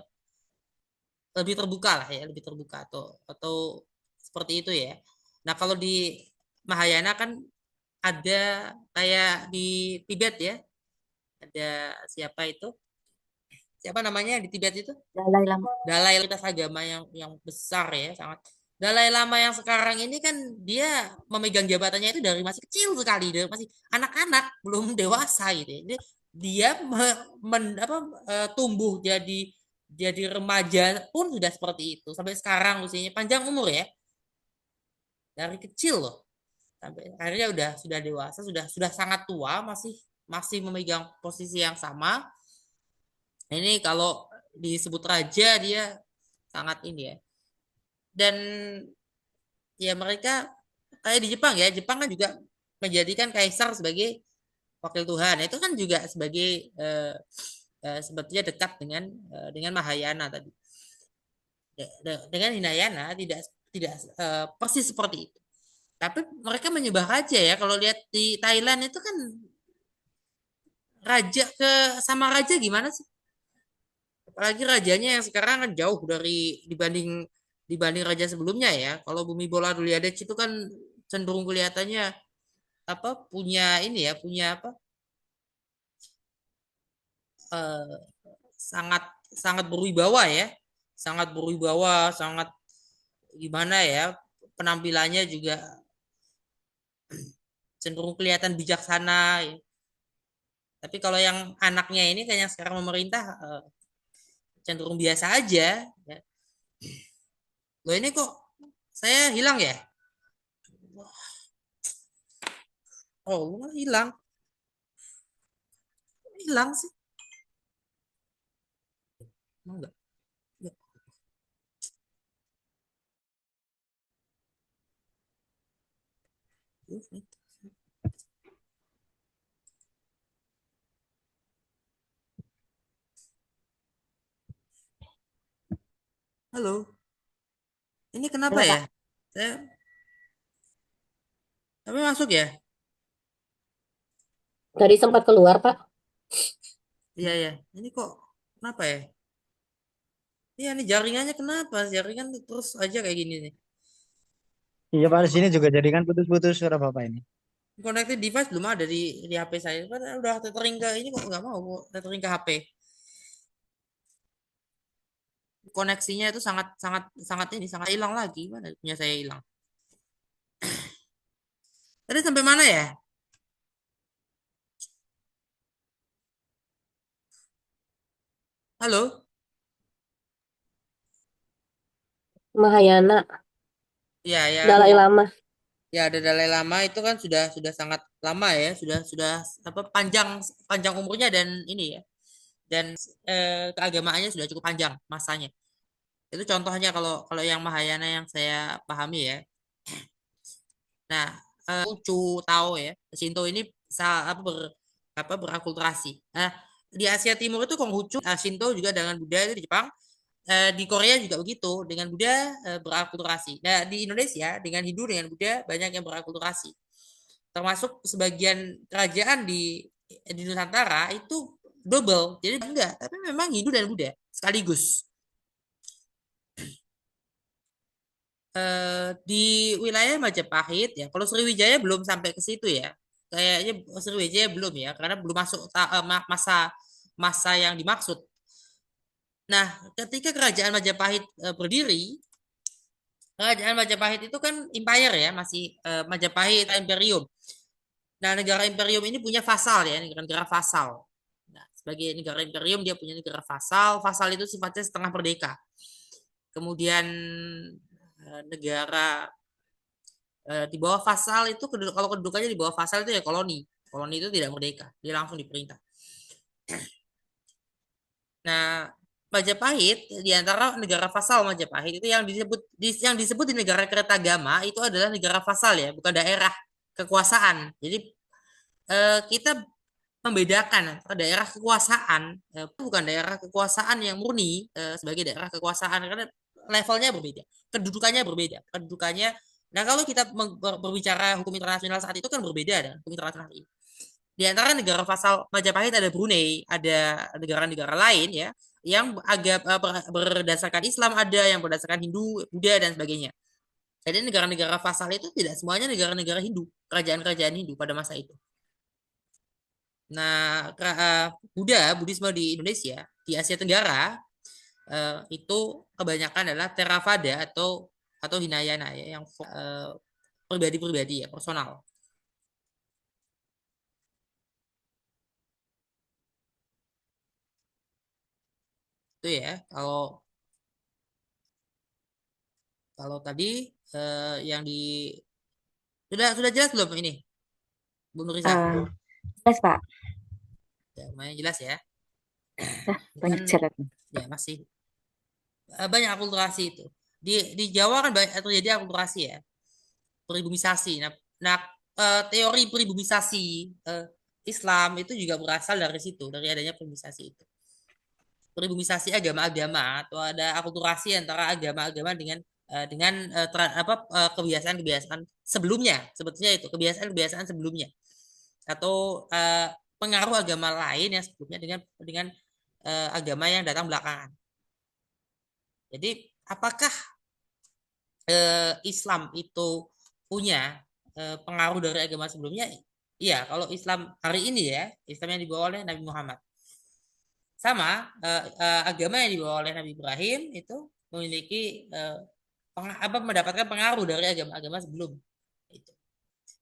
lebih terbuka lah ya lebih terbuka atau seperti itu ya. Nah kalau di Mahayana kan ada kayak di Tibet ya ada siapa namanya di Tibet itu Dalai Lama. Dalai Lama agama yang besar ya sangat. Dalai Lama yang sekarang ini kan dia memegang jabatannya itu dari masih kecil sekali, dari masih anak-anak, belum dewasa gitu ya. Dia tumbuh jadi remaja pun sudah seperti itu. Sampai sekarang usianya panjang umur ya. Dari kecil loh. Sampai akhirnya sudah dewasa, sudah sangat tua, masih masih memegang posisi yang sama. Ini kalau disebut raja dia sangat ini ya. Dan ya mereka kayak di Jepang ya Jepang kan juga menjadikan kaisar sebagai wakil Tuhan itu kan juga sebagai sebetulnya dekat dengan Mahayana tadi dengan Hinayana tidak tidak persis seperti itu tapi mereka menyembah raja ya kalau lihat di Thailand itu kan raja sama raja gimana sih apalagi rajanya yang sekarang kan jauh dibanding dibanding raja sebelumnya ya kalau Bumi Bola Duliadej itu kan cenderung kelihatannya punya ini ya punya eh, sangat sangat berwibawa ya sangat berwibawa sangat gimana ya penampilannya juga cenderung kelihatan bijaksana ya. Tapi kalau yang anaknya ini kayak yang sekarang memerintah cenderung biasa aja ya. Loh ini kok saya hilang ya oh hilang hilang sih emang enggak Halo, ini kenapa Halo ya? Kak. Saya, tapi masuk ya? Tadi sempat keluar, Pak. Iya ya. Ini kok kenapa ya? Iya nih jaringannya kenapa? Jaringan terus aja kayak gini nih. Iya Pak, di sini juga jadi kan putus-putus suara Bapak ini. Connected device belum ada di HP saya. Padahal udah tethering ke ini kok nggak mau kok tethering ke HP. Koneksinya itu sangat sangat sangat ini sangat hilang lagi. Mana punya saya hilang. Tadi sampai mana ya? Halo? Mahayana, Ya ya. Dalai Lama. Ya ada Dalai Lama itu kan sudah sangat lama ya, sudah apa panjang panjang umurnya dan ini ya. Dan keagamaannya sudah cukup panjang masanya. Itu contohnya kalau kalau yang Mahayana yang saya pahami ya. Nah, Konghucu Tao ya, Shinto ini apa berakulturasi. Nah, di Asia Timur itu Konghucu, Shinto juga dengan Buddha itu di Jepang. Di Korea juga begitu, dengan Buddha berakulturasi. Nah, di Indonesia dengan Hindu dengan Buddha banyak yang berakulturasi. Termasuk sebagian kerajaan di Nusantara itu double. Jadi enggak, tapi memang Hindu dan Buddha sekaligus. Di wilayah Majapahit ya. Kalau Sriwijaya belum sampai ke situ ya. Kayaknya Sriwijaya belum ya, karena belum masuk masa masa yang dimaksud. Nah, ketika Kerajaan Majapahit berdiri, Kerajaan Majapahit itu kan empire ya, masih Majapahit Imperium. Nah, negara imperium ini punya vasal ya, negara-negara vasal. Nah, sebagai negara imperium dia punya negara vasal. Vasal itu sifatnya setengah merdeka. Kemudian negara di bawah fasal itu kalau kedudukannya di bawah fasal itu ya koloni. Koloni itu tidak merdeka, dia langsung diperintah. Nah, Majapahit di antara negara vasal Majapahit itu yang disebut di negara Kertagama itu adalah negara vasal ya, bukan daerah kekuasaan. Jadi kita membedakan antara daerah kekuasaan bukan daerah kekuasaan yang murni sebagai daerah kekuasaan karena levelnya berbeda, kedudukannya berbeda, kedudukannya. Nah, kalau kita berbicara hukum internasional saat itu kan berbeda dengan hukum internasional ini. Di antara negara vasal Majapahit ada Brunei, ada negara-negara lain ya yang agak berdasarkan Islam, ada yang berdasarkan Hindu, Buddha dan sebagainya. Jadi negara-negara vasal itu tidak semuanya negara-negara Hindu, kerajaan-kerajaan Hindu pada masa itu. Nah, Buddhisme di Indonesia, di Asia Tenggara, itu kebanyakan adalah Theravada atau Hinayana ya, yang pribadi-pribadi ya, personal. Itu ya, kalau kalau tadi yang di sudah jelas belum ini, Bu Nurisa? Jelas Pak. Ya, lumayan jelas ya. Banyak Dan syaratnya. ya masih banyak akulturasi itu. Di Jawa kan banyak terjadi akulturasi ya, peribumisasi. Nah, teori peribumisasi Islam itu juga berasal dari situ, dari adanya peribumisasi itu. Peribumisasi agama-agama atau ada akulturasi antara agama-agama dengan kebiasaan-kebiasaan sebelumnya, sebetulnya itu kebiasaan-kebiasaan sebelumnya atau pengaruh agama lain yang sebelumnya dengan agama yang datang belakangan. Jadi, apakah Islam itu punya pengaruh dari agama sebelumnya? Iya, kalau Islam hari ini ya, Islam yang dibawa oleh Nabi Muhammad. Sama agama yang dibawa oleh Nabi Ibrahim itu memiliki mendapatkan pengaruh dari agama-agama sebelum itu.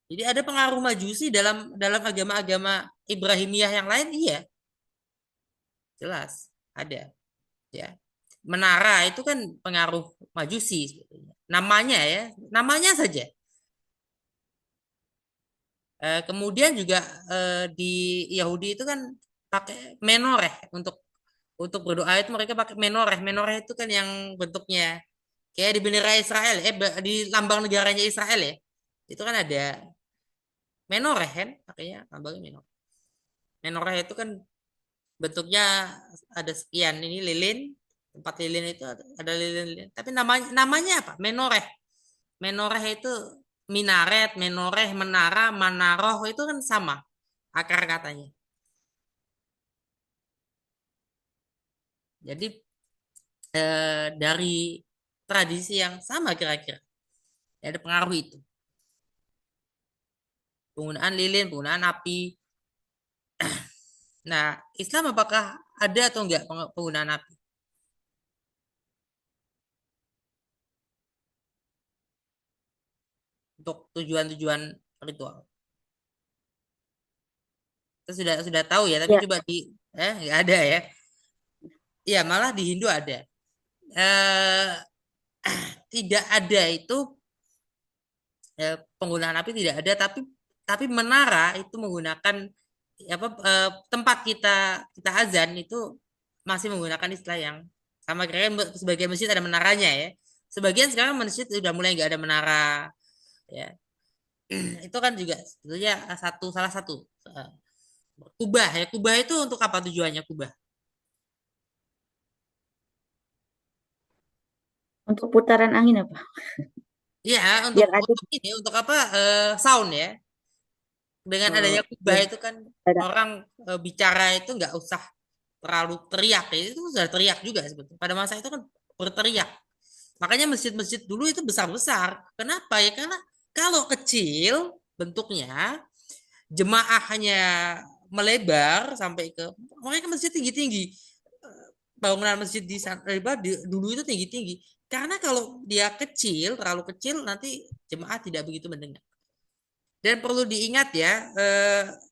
Jadi ada pengaruh Majusi dalam agama-agama Ibrahimiyah yang lain, iya, jelas ada ya. Menara itu kan pengaruh Majusi sebetulnya. Namanya ya, namanya saja. Kemudian juga di Yahudi itu kan pakai menoreh untuk berdoa itu mereka pakai menoreh. Menoreh itu kan yang bentuknya kayak di bendera Israel, di lambang negaranya Israel ya. Itu kan ada menoreh kan, makanya lambangnya menoreh. Menoreh itu kan bentuknya ada sekian, ini lilin, tempat lilin itu ada lilin, tapi namanya apa? Menoreh. Menoreh itu minaret, menoreh, menara, manaroh itu kan sama akar katanya. Jadi dari tradisi yang sama kira-kira, ya, ada pengaruh itu. Penggunaan lilin, penggunaan api. Nah, Islam apakah ada atau enggak penggunaan api? Untuk tujuan-tujuan ritual. Kita sudah tahu ya, tapi Ya, coba nggak ada ya. Iya, malah di Hindu ada. Eh, tidak ada itu penggunaan api tidak ada, tapi menara itu menggunakan apa tempat kita azan itu masih menggunakan istilah yang sama, kira sebagian masjid ada menaranya ya. Sebagian sekarang masjid sudah mulai nggak ada menara ya. Itu kan juga sebetulnya salah satu eh, kubah ya. Kubah itu untuk apa tujuannya kubah? untuk putaran angin apa? Iya, Biar ada. untuk apa sound ya. Dengan adanya Oh, kubah biar itu kan ada. orang bicara itu nggak usah terlalu teriak ya. Itu sudah teriak juga sebetulnya. Pada masa itu kan berteriak. Makanya masjid-masjid dulu itu besar-besar. Kenapa ya? Karena kalau kecil bentuknya, jemaahnya melebar sampai ke, mereka masjid tinggi-tinggi. Bangunan masjid di sana dulu itu tinggi-tinggi. Karena kalau dia kecil, terlalu kecil, nanti jemaah tidak begitu mendengar. Dan perlu diingat ya,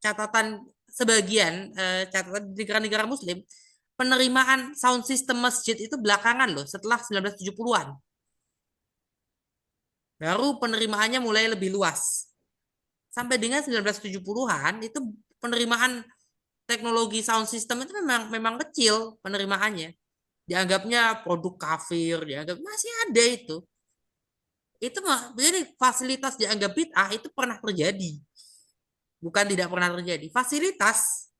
catatan sebagian catatan di negara-negara Muslim, penerimaan sound system masjid itu belakangan loh, setelah 1970-an. Baru penerimaannya mulai lebih luas. Sampai dengan 1970-an itu penerimaan teknologi sound system itu memang kecil penerimaannya. Dianggapnya produk kafir, dianggap masih ada itu. Itu jadi fasilitas dianggap bid'ah itu pernah terjadi. Bukan tidak pernah terjadi. Fasilitas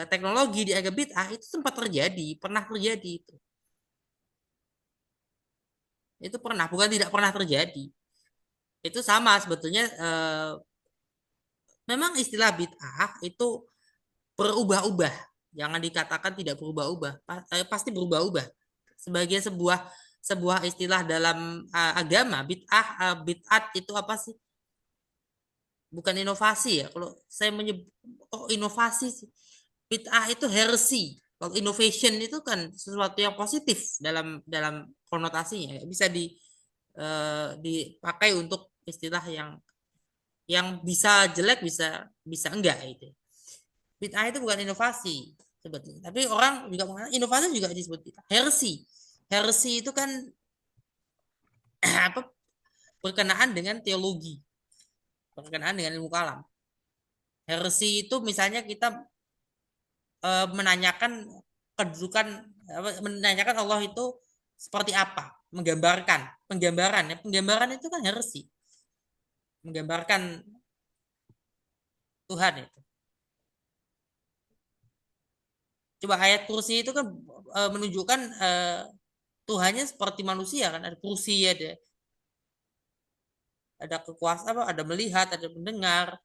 teknologi dianggap bid'ah itu sempat terjadi, pernah terjadi itu. Itu pernah, bukan tidak pernah terjadi. Itu sama sebetulnya memang istilah bid'ah itu berubah-ubah. Jangan dikatakan tidak berubah-ubah, pasti berubah-ubah. Sebagai sebuah sebuah istilah dalam agama, bid'at itu apa sih? Bukan inovasi ya. Kalau saya menyebut inovasi sih. Bid'ah itu heresy. Kalau innovation itu kan sesuatu yang positif dalam dalam konotasinya. Bisa dipakai untuk istilah yang bisa jelek, bisa bisa enggak itu. Bid'ah itu bukan inovasi sebetulnya. Tapi orang juga mengatakan inovasi juga disebut bid'ah. Heresy. Heresy itu kan apa, berkenaan dengan teologi, berkenaan dengan ilmu kalam. Heresy itu misalnya kita menanyakan kedudukan, menanyakan Allah itu seperti apa, menggambarkan, penggambaran ya, penggambaran itu kan heresy, menggambarkan Tuhan itu. Coba ayat kursi itu kan menunjukkan Tuhannya seperti manusia kan, ada kursi, ada kekuasaan, apa, ada melihat, ada mendengar.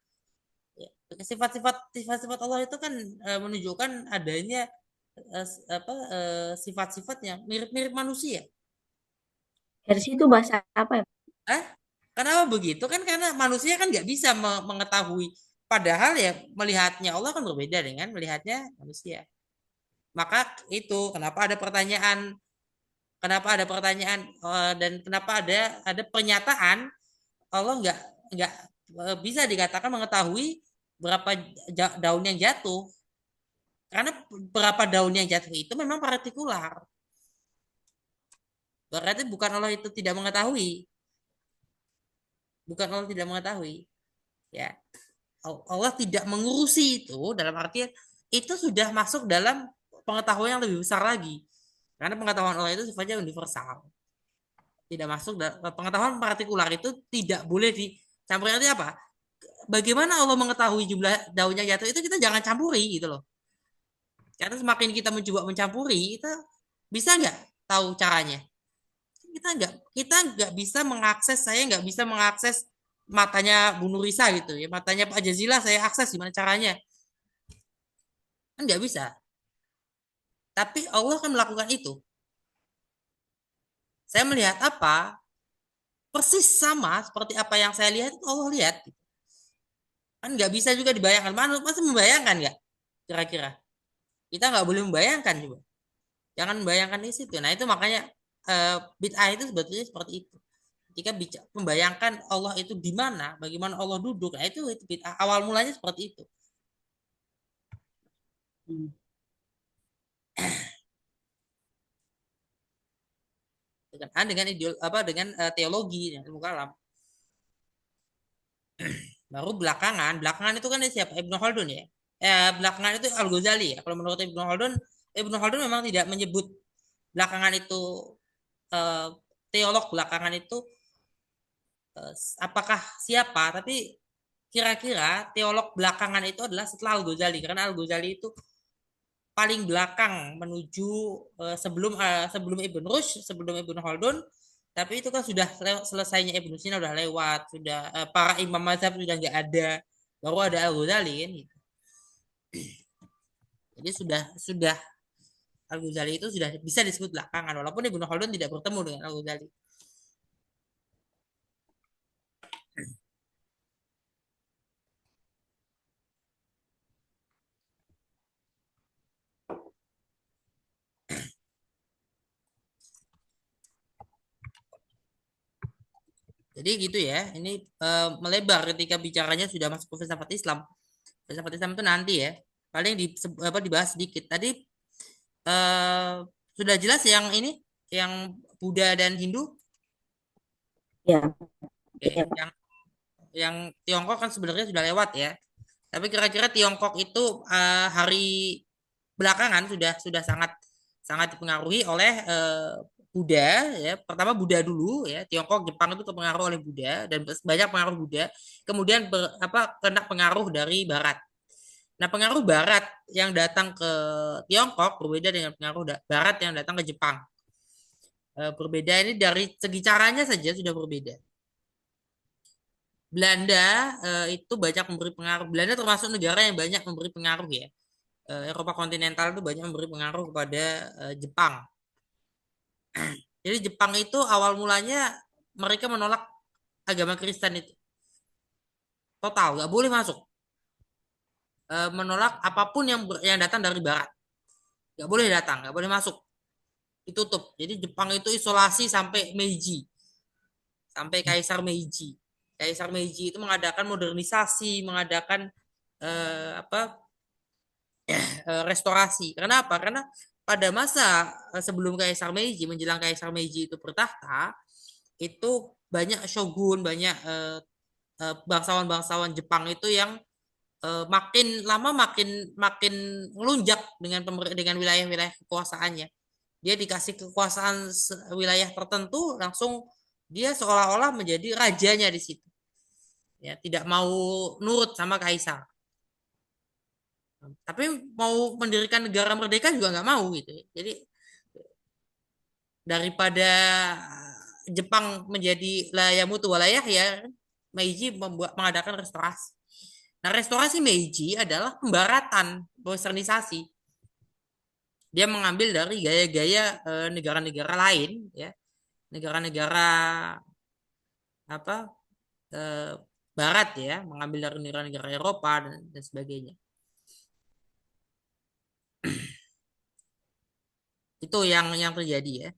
Ya, sifat-sifat Allah itu kan menunjukkan adanya sifat-sifat yang mirip-mirip manusia. Versi itu bahasa apa ya? Ah, kenapa begitu? Kan karena manusia kan nggak bisa mengetahui. Padahal ya melihatnya Allah kan berbeda dengan melihatnya manusia. Maka itu kenapa ada pertanyaan dan kenapa ada pernyataan Allah nggak bisa dikatakan mengetahui berapa daun yang jatuh. Karena berapa daun yang jatuh itu memang partikular. Berarti bukan Allah itu tidak mengetahui. Bukan Allah tidak mengetahui. Ya, Allah tidak mengurusi itu dalam artian itu sudah masuk dalam pengetahuan yang lebih besar lagi. Karena pengetahuan Allah itu sifatnya universal. Tidak masuk pengetahuan partikular itu tidak boleh dicampur. Nanti apa? bagaimana Allah mengetahui jumlah daun yang jatuh itu kita jangan campuri gitu loh. Karena semakin kita mencoba mencampuri, kita bisa nggak tahu caranya? Kita nggak bisa mengakses, saya nggak bisa mengakses matanya Bu Nurisa gitu ya, matanya Pak Jazila saya akses gimana caranya? Kan nggak bisa. Tapi Allah kan melakukan itu. Saya melihat apa? Persis sama seperti apa yang saya lihat itu Allah lihat. Kan nggak bisa juga dibayangkan. Mana masih membayangkan nggak? Kira-kira. Kita nggak boleh membayangkan juga. Jangan membayangkan di situ. Nah itu makanya bid'ah itu sebetulnya seperti itu. Ketika membayangkan Allah itu di mana, bagaimana Allah duduk, nah itu bid'ah. Awal mulanya seperti itu. Dengan ideol apa dengan teologi ya, ilmu kalam. Baru belakangan itu kan siapa? Ibnu Khaldun ya. Belakangan itu Al Ghazali ya. Kalau menurut Ibnu Khaldun memang tidak menyebut belakangan itu eh, teolog belakangan itu eh, apakah siapa, tapi kira-kira teolog belakangan itu adalah setelah Al Ghazali karena Al Ghazali itu paling belakang menuju sebelum Ibn Rushd, sebelum Ibn Khaldun, tapi itu kan sudah selesainya Ibn Sina udah lewat, sudah para imam mazhab sudah nggak ada, baru ada Al Ghazali kan gitu. Jadi sudah Al Ghazali itu sudah bisa disebut belakangan, walaupun Ibn Khaldun tidak bertemu dengan Al Ghazali. Jadi gitu ya, ini melebar ketika bicaranya sudah masuk ke filsafat Islam. Filsafat Islam itu nanti ya, paling dibahas sedikit. Tadi eh, sudah jelas yang ini, yang Buddha dan Hindu. Ya, Oke, ya, Pak. yang Tiongkok kan sebenarnya sudah lewat ya. Tapi kira-kira Tiongkok itu hari belakangan sudah sangat sangat dipengaruhi oleh Buddha ya. Pertama Buddha dulu ya. Tiongkok, Jepang itu terpengaruh oleh Buddha dan banyak pengaruh Buddha. Kemudian kena pengaruh dari Barat. Nah, pengaruh Barat yang datang ke Tiongkok berbeda dengan pengaruh Barat yang datang ke Jepang. Berbeda ini dari segi caranya saja sudah berbeda. Belanda itu banyak memberi pengaruh. Belanda termasuk negara yang banyak memberi pengaruh ya. Eropa kontinental itu banyak memberi pengaruh kepada Jepang. Jadi Jepang itu awal mulanya mereka menolak agama Kristen itu total, nggak boleh masuk. Menolak apapun yang datang dari Barat, nggak boleh datang, nggak boleh masuk, ditutup. Jadi Jepang itu isolasi sampai Meiji, sampai Kaisar Meiji. Kaisar Meiji itu mengadakan modernisasi, mengadakan apa restorasi. Karena apa? Karena pada masa sebelum Kaisar Meiji, menjelang Kaisar Meiji itu bertahta, itu banyak shogun, banyak bangsawan-bangsawan Jepang itu yang makin lama makin makin melunjak dengan wilayah-wilayah kekuasaannya. Dia dikasih kekuasaan wilayah tertentu, langsung dia seolah-olah menjadi rajanya di situ. Ya, tidak mau nurut sama kaisar. Tapi mau mendirikan negara merdeka juga nggak mau gitu. Jadi daripada Jepang menjadi layamutu walayah ya, Meiji mengadakan restorasi. Nah, restorasi Meiji adalah pembaratan, westernisasi. Dia mengambil dari gaya-gaya negara-negara lain, ya, negara-negara apa eh, Barat ya, mengambil dari negara-negara Eropa dan sebagainya. Itu yang terjadi ya.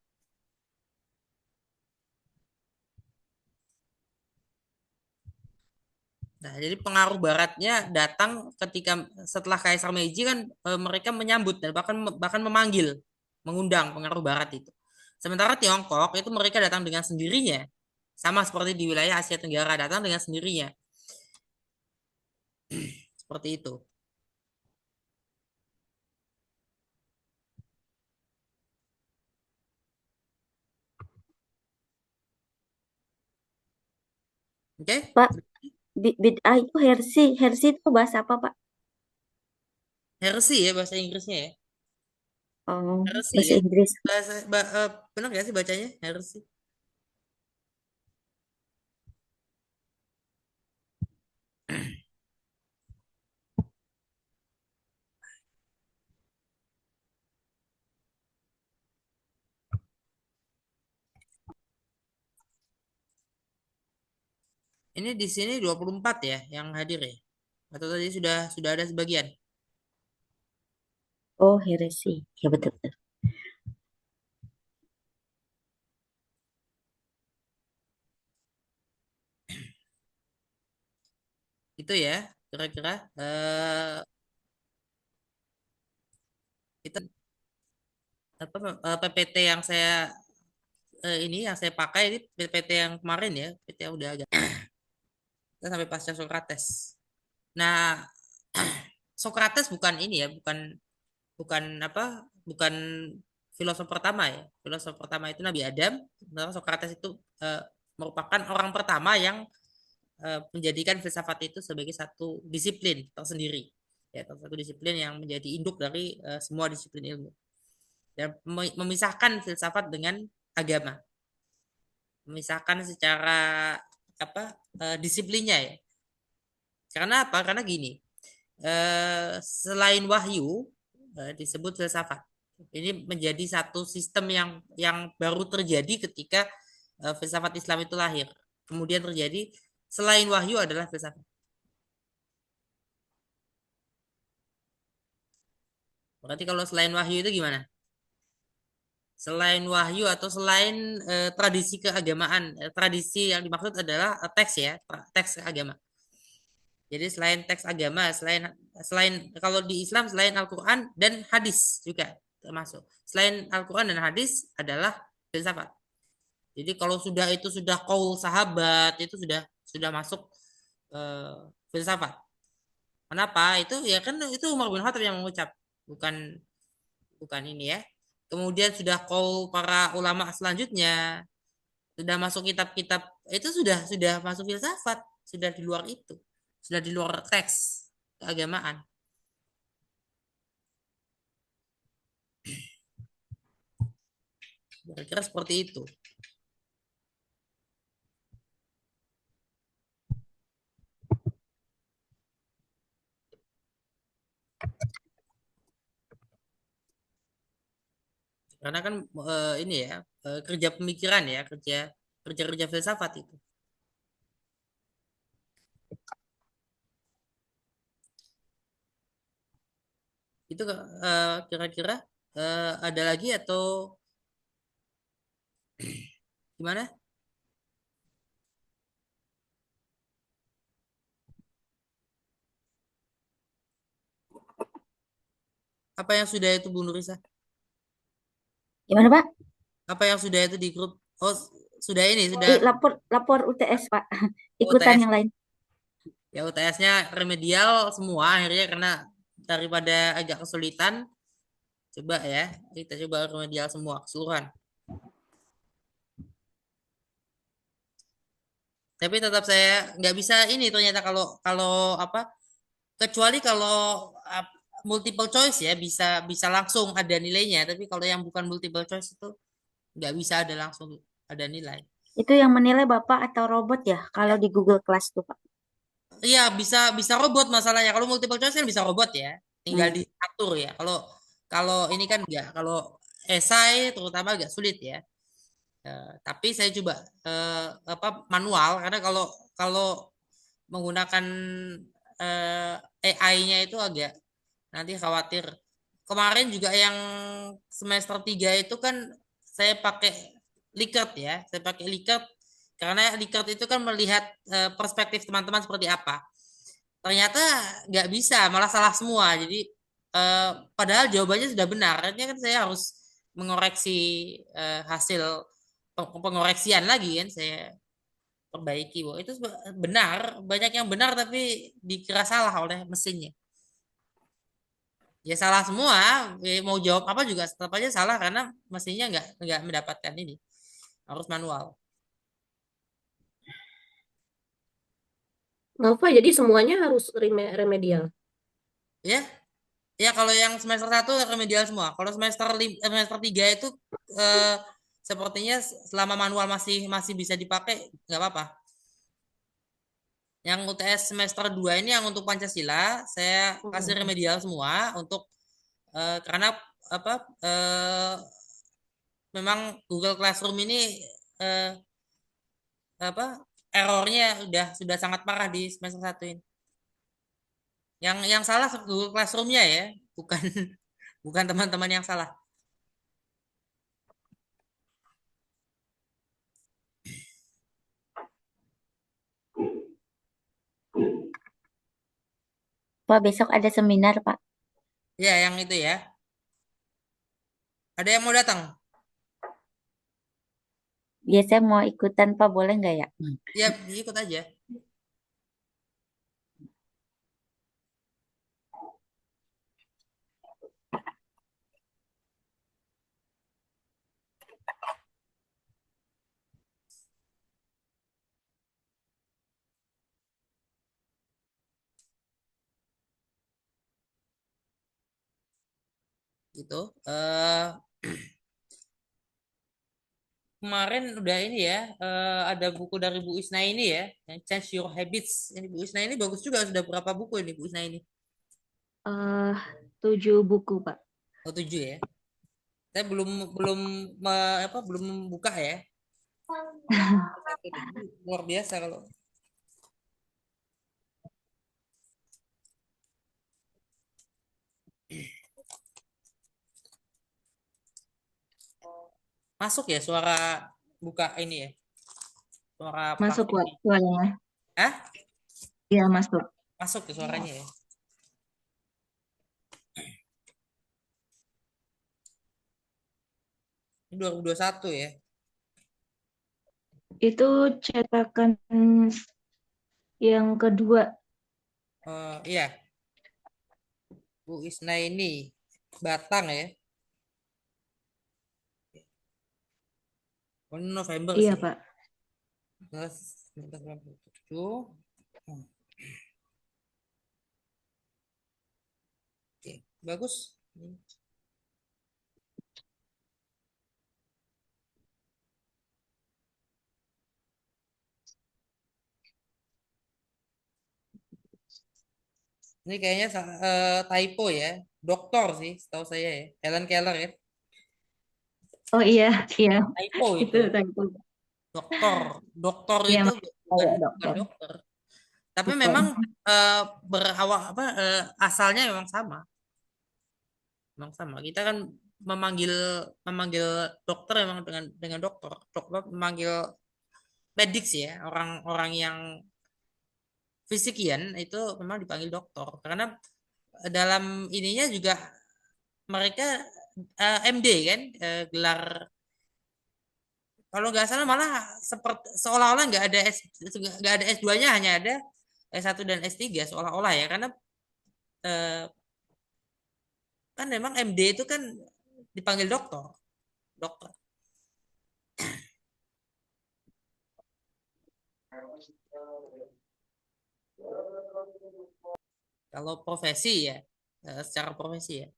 Nah, jadi pengaruh baratnya datang ketika setelah Kaisar Meiji kan mereka menyambut dan bahkan bahkan memanggil, mengundang pengaruh barat itu. Sementara Tiongkok itu mereka datang dengan sendirinya. Sama seperti di wilayah Asia Tenggara datang dengan sendirinya. Seperti itu. Oke? Pak, bid'ah itu hersi. Hersi itu bahasa apa, Pak? Heresy ya bahasa Inggrisnya ya. Oh, Heresy bahasa ya. Inggris. Benar nggak sih bacanya heresy? Ini di sini 24 ya yang hadir ya. Atau tadi sudah ada sebagian. Oh, heresi. Ya betul, betul. Itu ya kira-kira itu apa PPT yang saya ini yang saya pakai ini PPT yang kemarin ya, PPT yang udah agak kita sampai pasca Sokrates. Nah, Sokrates bukan ini ya, bukan bukan apa, bukan filosof pertama ya. Filosof pertama itu Nabi Adam, sementara Sokrates itu merupakan orang pertama yang menjadikan filsafat itu sebagai satu disiplin tersendiri. Ya, satu disiplin yang menjadi induk dari semua disiplin ilmu. Dan memisahkan filsafat dengan agama. Memisahkan secara apa disiplinnya ya. Karena apa? Karena gini, selain wahyu disebut filsafat. Ini menjadi satu sistem yang baru terjadi ketika filsafat Islam itu lahir. Kemudian terjadi selain wahyu adalah filsafat. Berarti kalau selain wahyu itu gimana? Selain wahyu atau selain tradisi keagamaan, tradisi yang dimaksud adalah teks ya, teks agama. Jadi selain teks agama, selain selain kalau di Islam selain Al-Qur'an dan hadis juga termasuk. Selain Al-Qur'an dan hadis adalah filsafat. Jadi kalau sudah itu sudah qaul sahabat itu sudah masuk eh, filsafat. Kenapa? Itu ya kan itu Umar bin Khattab yang mengucap, bukan bukan ini ya. Kemudian sudah qaul para ulama selanjutnya, sudah masuk kitab-kitab itu sudah masuk filsafat, sudah di luar itu, sudah di luar teks keagamaan. Kira-kira seperti itu. Karena kan ini ya kerja pemikiran ya, kerja kerja kerja filsafat itu. Itu kira-kira ada lagi atau gimana? Apa yang sudah itu Bu Nurisa? Gimana, Pak? Apa yang sudah itu di grup? Oh, sudah ini, Oh, sudah lapor UTS, Pak. Ikutan UTS. yang lain. Ya UTS-nya remedial semua akhirnya karena daripada agak kesulitan, coba ya kita coba remedial semua keseluruhan. Tapi tetap saya nggak bisa ini ternyata kalau kalau apa kecuali kalau multiple choice ya bisa bisa langsung ada nilainya. Tapi kalau yang bukan multiple choice itu nggak bisa ada langsung ada nilai. Itu yang menilai Bapak atau robot ya? Kalau di Google Class tuh, Pak. Iya bisa bisa robot masalahnya. Kalau multiple choice kan bisa robot ya, tinggal Hmm. diatur ya. Kalau kalau ini kan enggak. Kalau esai terutama agak sulit ya. Tapi saya coba apa manual karena kalau kalau menggunakan AI-nya itu agak nanti khawatir. Kemarin juga yang semester 3 itu kan saya pakai Likert ya. Saya pakai Likert karena Likert itu kan melihat perspektif teman-teman seperti apa. Ternyata nggak bisa, malah salah semua. Jadi padahal jawabannya sudah benar. Artinya kan saya harus mengoreksi hasil pengoreksian lagi kan saya perbaiki bahwa itu benar, banyak yang benar tapi dikira salah oleh mesinnya. Ya salah semua, mau jawab apa juga tetap aja salah karena mesinnya nggak mendapatkan ini, harus manual. Maaf Pak, jadi semuanya harus remedial. Ya, ya kalau yang semester 1 remedial semua. Kalau semester 3 itu eh, sepertinya selama manual masih masih bisa dipakai, nggak apa-apa. Yang UTS semester 2 ini yang untuk Pancasila, saya kasih Hmm. remedial semua untuk karena apa memang Google Classroom ini eh, apa errornya sudah sangat parah di semester 1 ini. Yang salah Google Classroom-nya ya, bukan bukan teman-teman yang salah. Pak, besok ada seminar, Pak. Ya, yang itu ya. Ada yang mau datang? Biasa mau ikutan, Pak, boleh nggak ya? Ya, ikut aja. Gitu. Eh kemarin udah ini ya, ada buku dari Bu Isna ini ya, yang Change Your Habits. Ini Bu Isna ini bagus juga, sudah berapa buku ini Bu Isna ini? eh 7 buku, Pak. Oh, 7 ya. Saya belum belum belum buka ya. Satu deh. Ini luar biasa kalau masuk ya suara buka ini ya, suara Masuk, praktik Pak, ini. suaranya. Hah? Iya, masuk. Masuk ke suaranya ya. Ini 2021 ya. Itu cetakan yang kedua. Iya, Bu Isna ini Batang ya. Oh, ini November Iya, sih. Pak. 1997. Oke, bagus. Ini kayaknya typo ya. Doktor sih, setahu saya ya. Helen Keller ya. Oh iya, iya. Typo Itu itu. tadi. Doktor. Doktor Iya, itu Mas. bukan Kayak bukan dokter. dokter. Tapi memang Bukan. berawal asalnya memang sama. Memang sama. Kita kan memanggil memanggil dokter memang dengan dokter. Dokter memanggil medik sih ya. Orang-orang yang fisikian itu memang dipanggil dokter karena dalam ininya juga mereka MD kan, gelar kalau nggak salah malah seperti seolah-olah nggak ada S2-nya, hanya ada S1 dan S3 seolah-olah ya, karena eh, kan memang MD itu kan dipanggil dokter dokter. Kalau profesi ya, secara profesi ya.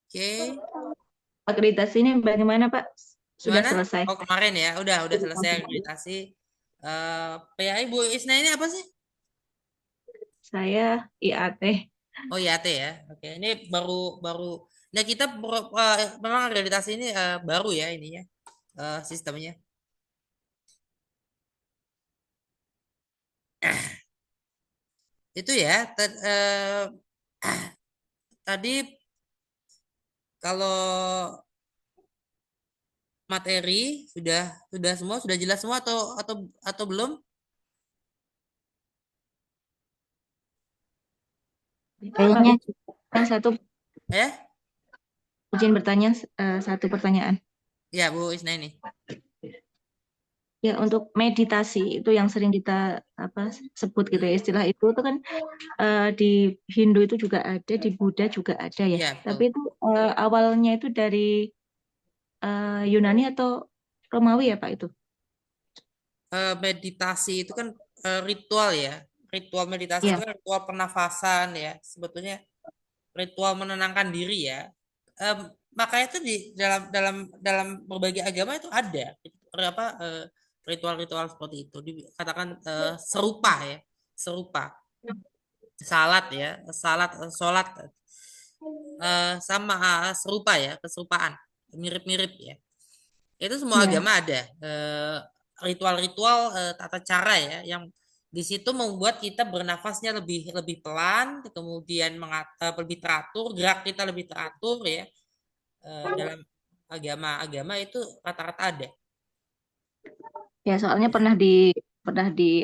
Oke. Akreditasinya bagaimana, Pak? Sudah Gimana? selesai. Oh, kemarin ya, udah selesai akreditasi. PAI Bu Isna ini apa sih? Saya IAT. Oh ya, T ya. Oke, ini baru baru. Nah, kita memang akreditasi ini baru ya ininya, sistemnya. Itu ya. Tadi kalau materi sudah semua, sudah jelas semua atau belum? Kayaknya Kan satu Ya, izin bertanya satu pertanyaan. ya Bu Isna ini. Ya, untuk meditasi itu yang sering kita sebut gitu ya, istilah itu tuh kan di Hindu itu juga ada, di Buddha juga ada ya. Ya, betul. Tapi itu awalnya itu dari Yunani atau Romawi ya Pak itu? Meditasi itu kan ritual ya. Ritual meditasi itu Ya, kan ritual pernafasan ya. Sebetulnya ritual menenangkan diri ya. Em, Makanya itu di dalam dalam berbagai agama itu ada apa ritual-ritual seperti itu dikatakan serupa ya, serupa. Salat ya, sholat sama serupa ya, keserupaan, mirip-mirip ya. Itu semua ya. agama ada ritual-ritual tata cara ya yang di situ membuat kita bernafasnya lebih lebih pelan, kemudian lebih teratur, gerak kita lebih teratur ya. Dalam agama-agama itu rata-rata ada. Ya, soalnya pernah di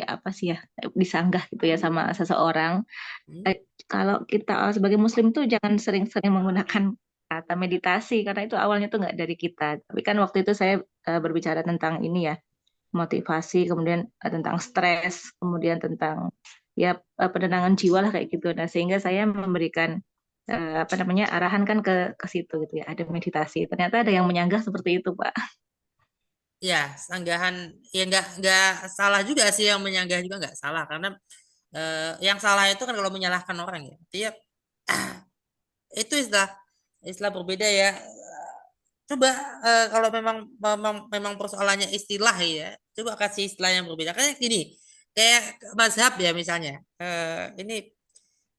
apa sih ya, disanggah gitu ya sama seseorang. Hmm. Kalau kita sebagai Muslim tuh jangan sering-sering menggunakan kata meditasi karena itu awalnya tuh nggak dari kita. Tapi kan waktu itu saya berbicara tentang ini ya, motivasi, kemudian tentang stres, kemudian tentang ya penenangan jiwa lah kayak gitu. Nah, sehingga saya memberikan apa namanya arahan kan ke situ gitu ya, ada meditasi. Ternyata ada yang menyanggah seperti itu, Pak. Ya, sanggahan ya nggak salah juga sih yang menyanggah juga nggak salah karena yang salah itu kan kalau menyalahkan orang ya. Dia itu istilah istilah berbeda ya. Coba kalau memang persoalannya istilah ya, coba kasih istilah yang berbeda. Kayak gini, kayak mazhab ya misalnya. Ini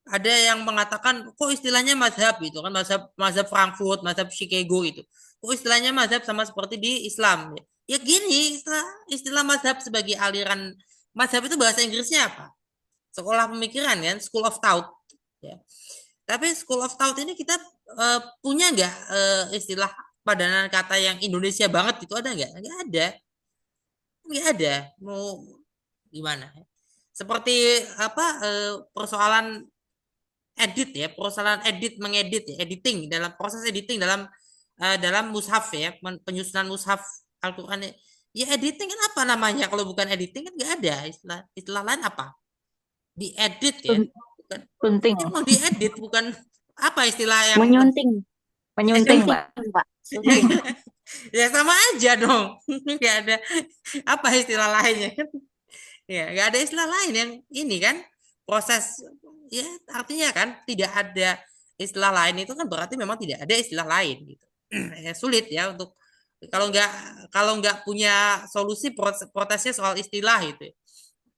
ada yang mengatakan kok istilahnya mazhab gitu kan, mazhab mazhab Frankfurt, mazhab Chicago itu. Kok istilahnya mazhab sama seperti di Islam ya. Ya gini, istilah mazhab sebagai aliran mazhab itu bahasa Inggrisnya apa? Sekolah pemikiran kan, school of thought ya. Tapi school of thought ini kita punya nggak istilah padanan kata yang Indonesia banget itu ada nggak? Nggak ada, nggak ada. Mau gimana? Seperti apa persoalan edit ya, persoalan mengedit ya, editing dalam proses editing dalam mushaf ya, penyusunan mushaf Al-Qur'an ya. Ya editing kan apa namanya kalau bukan editing kan nggak ada istilah istilah lain apa? Diedit ya. Bukan, Penting, emang diedit bukan apa istilah yang Menyunting, menyunting, menyunting, Pak. Pak. Sunting. ya sama aja dong. Nggak ada apa istilah lainnya kan. Ya, nggak ada istilah lain yang ini kan proses ya artinya kan tidak ada istilah lain itu kan berarti memang tidak ada istilah lain gitu. Ya, sulit ya untuk kalau nggak punya solusi protesnya soal istilah itu.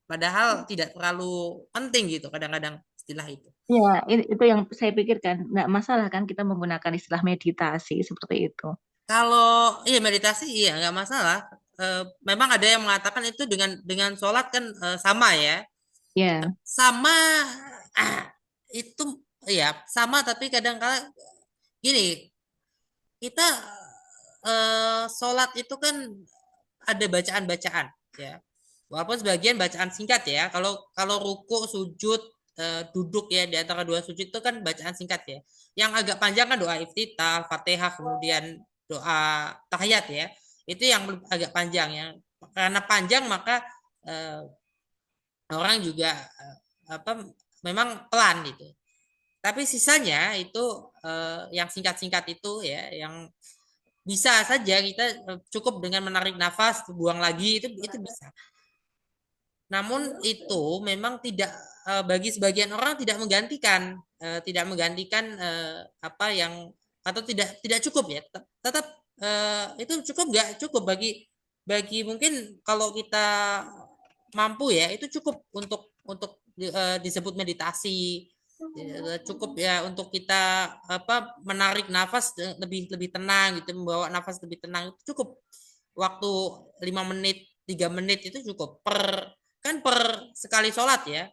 Padahal tidak terlalu penting gitu kadang-kadang istilah itu. Ya, itu yang saya pikirkan. Nggak masalah kan kita menggunakan istilah meditasi seperti itu. Kalau iya meditasi iya nggak masalah. Memang ada yang mengatakan itu dengan sholat kan sama ya. Ya, Sama ah, itu ya sama tapi kadang kala gini kita sholat itu kan ada bacaan-bacaan ya. Walaupun sebagian bacaan singkat ya. Kalau kalau ruku, sujud, duduk ya di antara dua sujud itu kan bacaan singkat ya. Yang agak panjang kan doa iftitah, Fatihah, kemudian doa tahiyat ya. Itu yang agak panjang ya. Karena panjang maka eh, orang juga apa memang pelan gitu. Tapi sisanya itu yang singkat-singkat itu ya, yang bisa saja kita cukup dengan menarik nafas, buang lagi itu bisa. Namun itu memang tidak bagi sebagian orang tidak menggantikan apa yang atau tidak cukup ya. Tetap itu cukup nggak cukup bagi mungkin kalau kita mampu ya itu cukup untuk disebut meditasi. Cukup ya untuk kita apa menarik nafas lebih lebih tenang gitu, membawa nafas lebih tenang itu cukup waktu 5 menit 3 menit itu cukup per sekali sholat ya.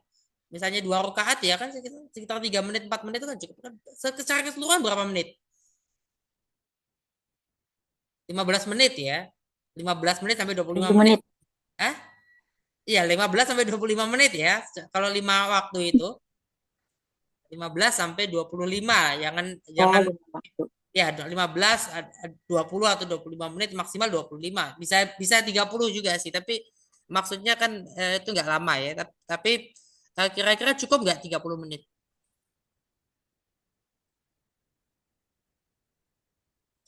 Misalnya 2 rakaat ya kan sekitar 3 menit 4 menit itu kan cukup kan. Secara keseluruhan berapa menit? 15 menit ya. 15 menit sampai 25 7 menit. menit. Hah? Iya, 15 sampai 25 menit ya. Kalau 5 waktu itu 15 sampai 25. Jangan Oh, jangan 5 waktu. ya 15 20 atau 25 menit maksimal 25. Bisa 30 juga sih, tapi maksudnya kan itu nggak lama ya. Tapi kira-kira cukup nggak 30 menit?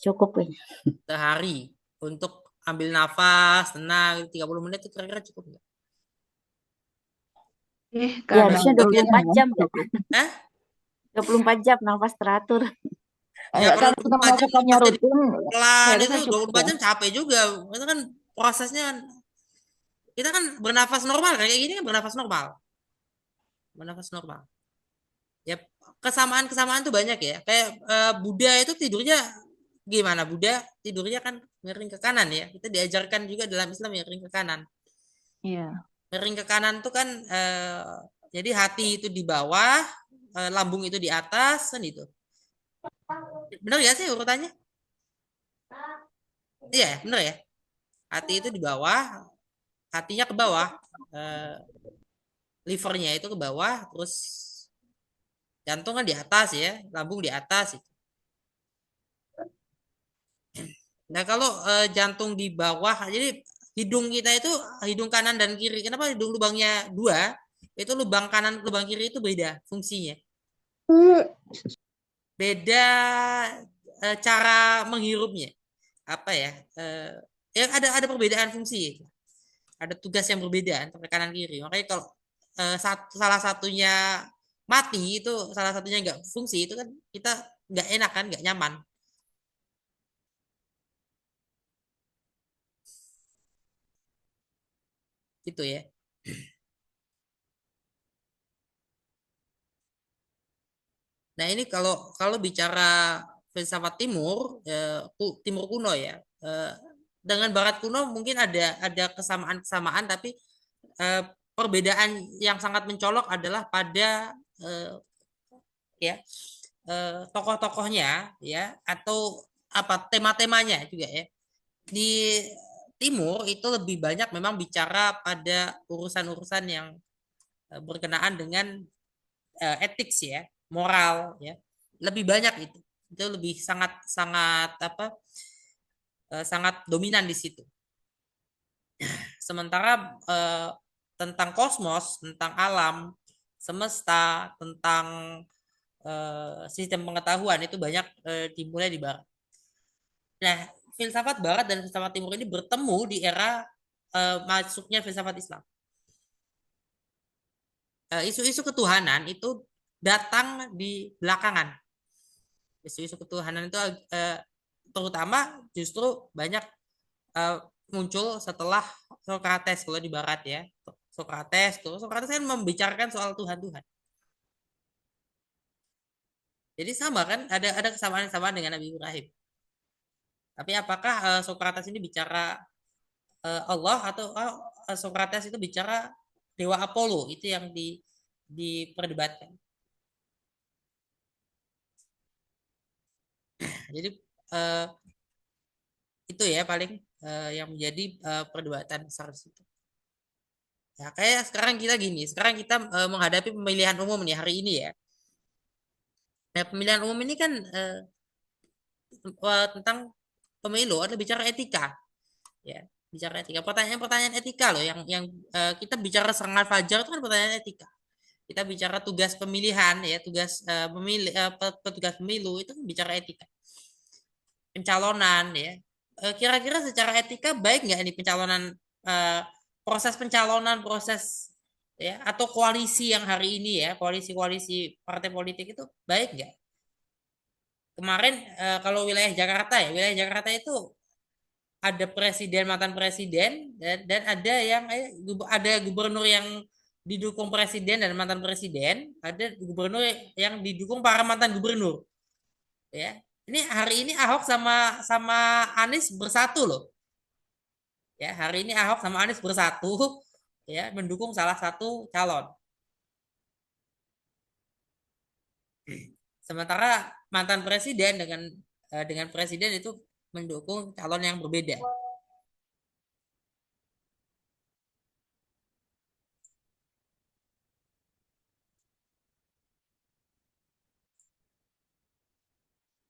cukup kayaknya. sehari untuk ambil nafas tenang 30 menit itu kira-kira cukup nggak? Ya, Ya kalau harusnya Untuk yang 24 jam ya. eh 24 jam nafas teratur. ya kalau kalau kita 24 jam melakukannya nafasnya rutin, pelan saya itu rasa cukup 24 ya. jam capek juga. Itu kan prosesnya kita kan bernafas normal kayak gini kan bernafas normal. Bernafas normal. Ya kesamaan-kesamaan tuh banyak ya. Kayak Buddha itu tidurnya gimana? Buddha tidurnya kan miring ke kanan ya. Kita diajarkan juga dalam Islam miring ke kanan. Iya. Miring ke kanan tuh kan jadi hati itu di bawah, lambung itu di atas kan itu. Benar ya sih urutannya? Iya, benar ya. Hati itu di bawah, hatinya ke bawah, eh, livernya itu ke bawah, terus jantung kan di atas ya, lambung di atas. Nah kalau jantung di bawah, jadi hidung kita itu hidung kanan dan kiri. Kenapa hidung lubangnya dua? Itu lubang kanan, lubang kiri itu beda fungsinya. Beda cara menghirupnya. Apa ya? Ya ada perbedaan fungsi. Ada tugas yang berbeda antara kanan kiri. Makanya kalau salah satunya mati itu salah satunya nggak fungsi itu kan kita nggak enak kan, nggak nyaman. Gitu ya. Nah ini kalau kalau bicara filsafat timur, timur kuno ya, dengan barat kuno mungkin ada kesamaan-kesamaan, tapi eh, perbedaan yang sangat mencolok adalah pada ya tokoh-tokohnya ya atau apa tema-temanya juga ya. Di timur itu lebih banyak memang bicara pada urusan-urusan yang berkenaan dengan etik ya, moral ya. Lebih banyak itu. Itu lebih sangat sangat apa? Sangat dominan di situ. Sementara tentang kosmos, tentang alam semesta, tentang sistem pengetahuan itu banyak dimulai di barat. Nah, filsafat barat dan filsafat timur ini bertemu di era masuknya filsafat Islam. Isu-isu ketuhanan itu datang di belakangan. Isu-isu ketuhanan itu terutama justru banyak eh, muncul setelah Socrates kalau di barat ya. Socrates kan membicarakan soal Tuhan-Tuhan. Jadi sama kan ada kesamaan-kesamaan dengan Nabi Ibrahim. Tapi apakah Socrates ini bicara Allah atau Socrates itu bicara dewa Apollo itu yang diperdebatkan. Jadi eh, itu ya paling yang menjadi perdebatan besar di situ. Ya kayak sekarang kita gini, sekarang kita menghadapi pemilihan umum nih hari ini ya. Nah pemilihan umum ini kan tentang pemilu atau bicara etika, ya bicara etika. Pertanyaan-pertanyaan etika loh yang kita bicara serangan fajar itu kan pertanyaan etika. Kita bicara tugas pemilihan ya, tugas pemilih petugas pemilu itu kan bicara etika. Pencalonan ya. Kira-kira secara etika baik nggak ini pencalonan eh, proses pencalonan proses ya atau koalisi yang hari ini ya koalisi-koalisi partai politik itu baik nggak? Kemarin kalau wilayah Jakarta itu ada presiden mantan presiden dan ada yang ada gubernur yang didukung presiden dan mantan presiden, ada gubernur yang didukung para mantan gubernur ya. Ini hari ini Ahok sama sama Anies bersatu loh. Ya, hari ini Ahok sama Anies bersatu ya mendukung salah satu calon. Sementara mantan presiden dengan presiden itu mendukung calon yang berbeda.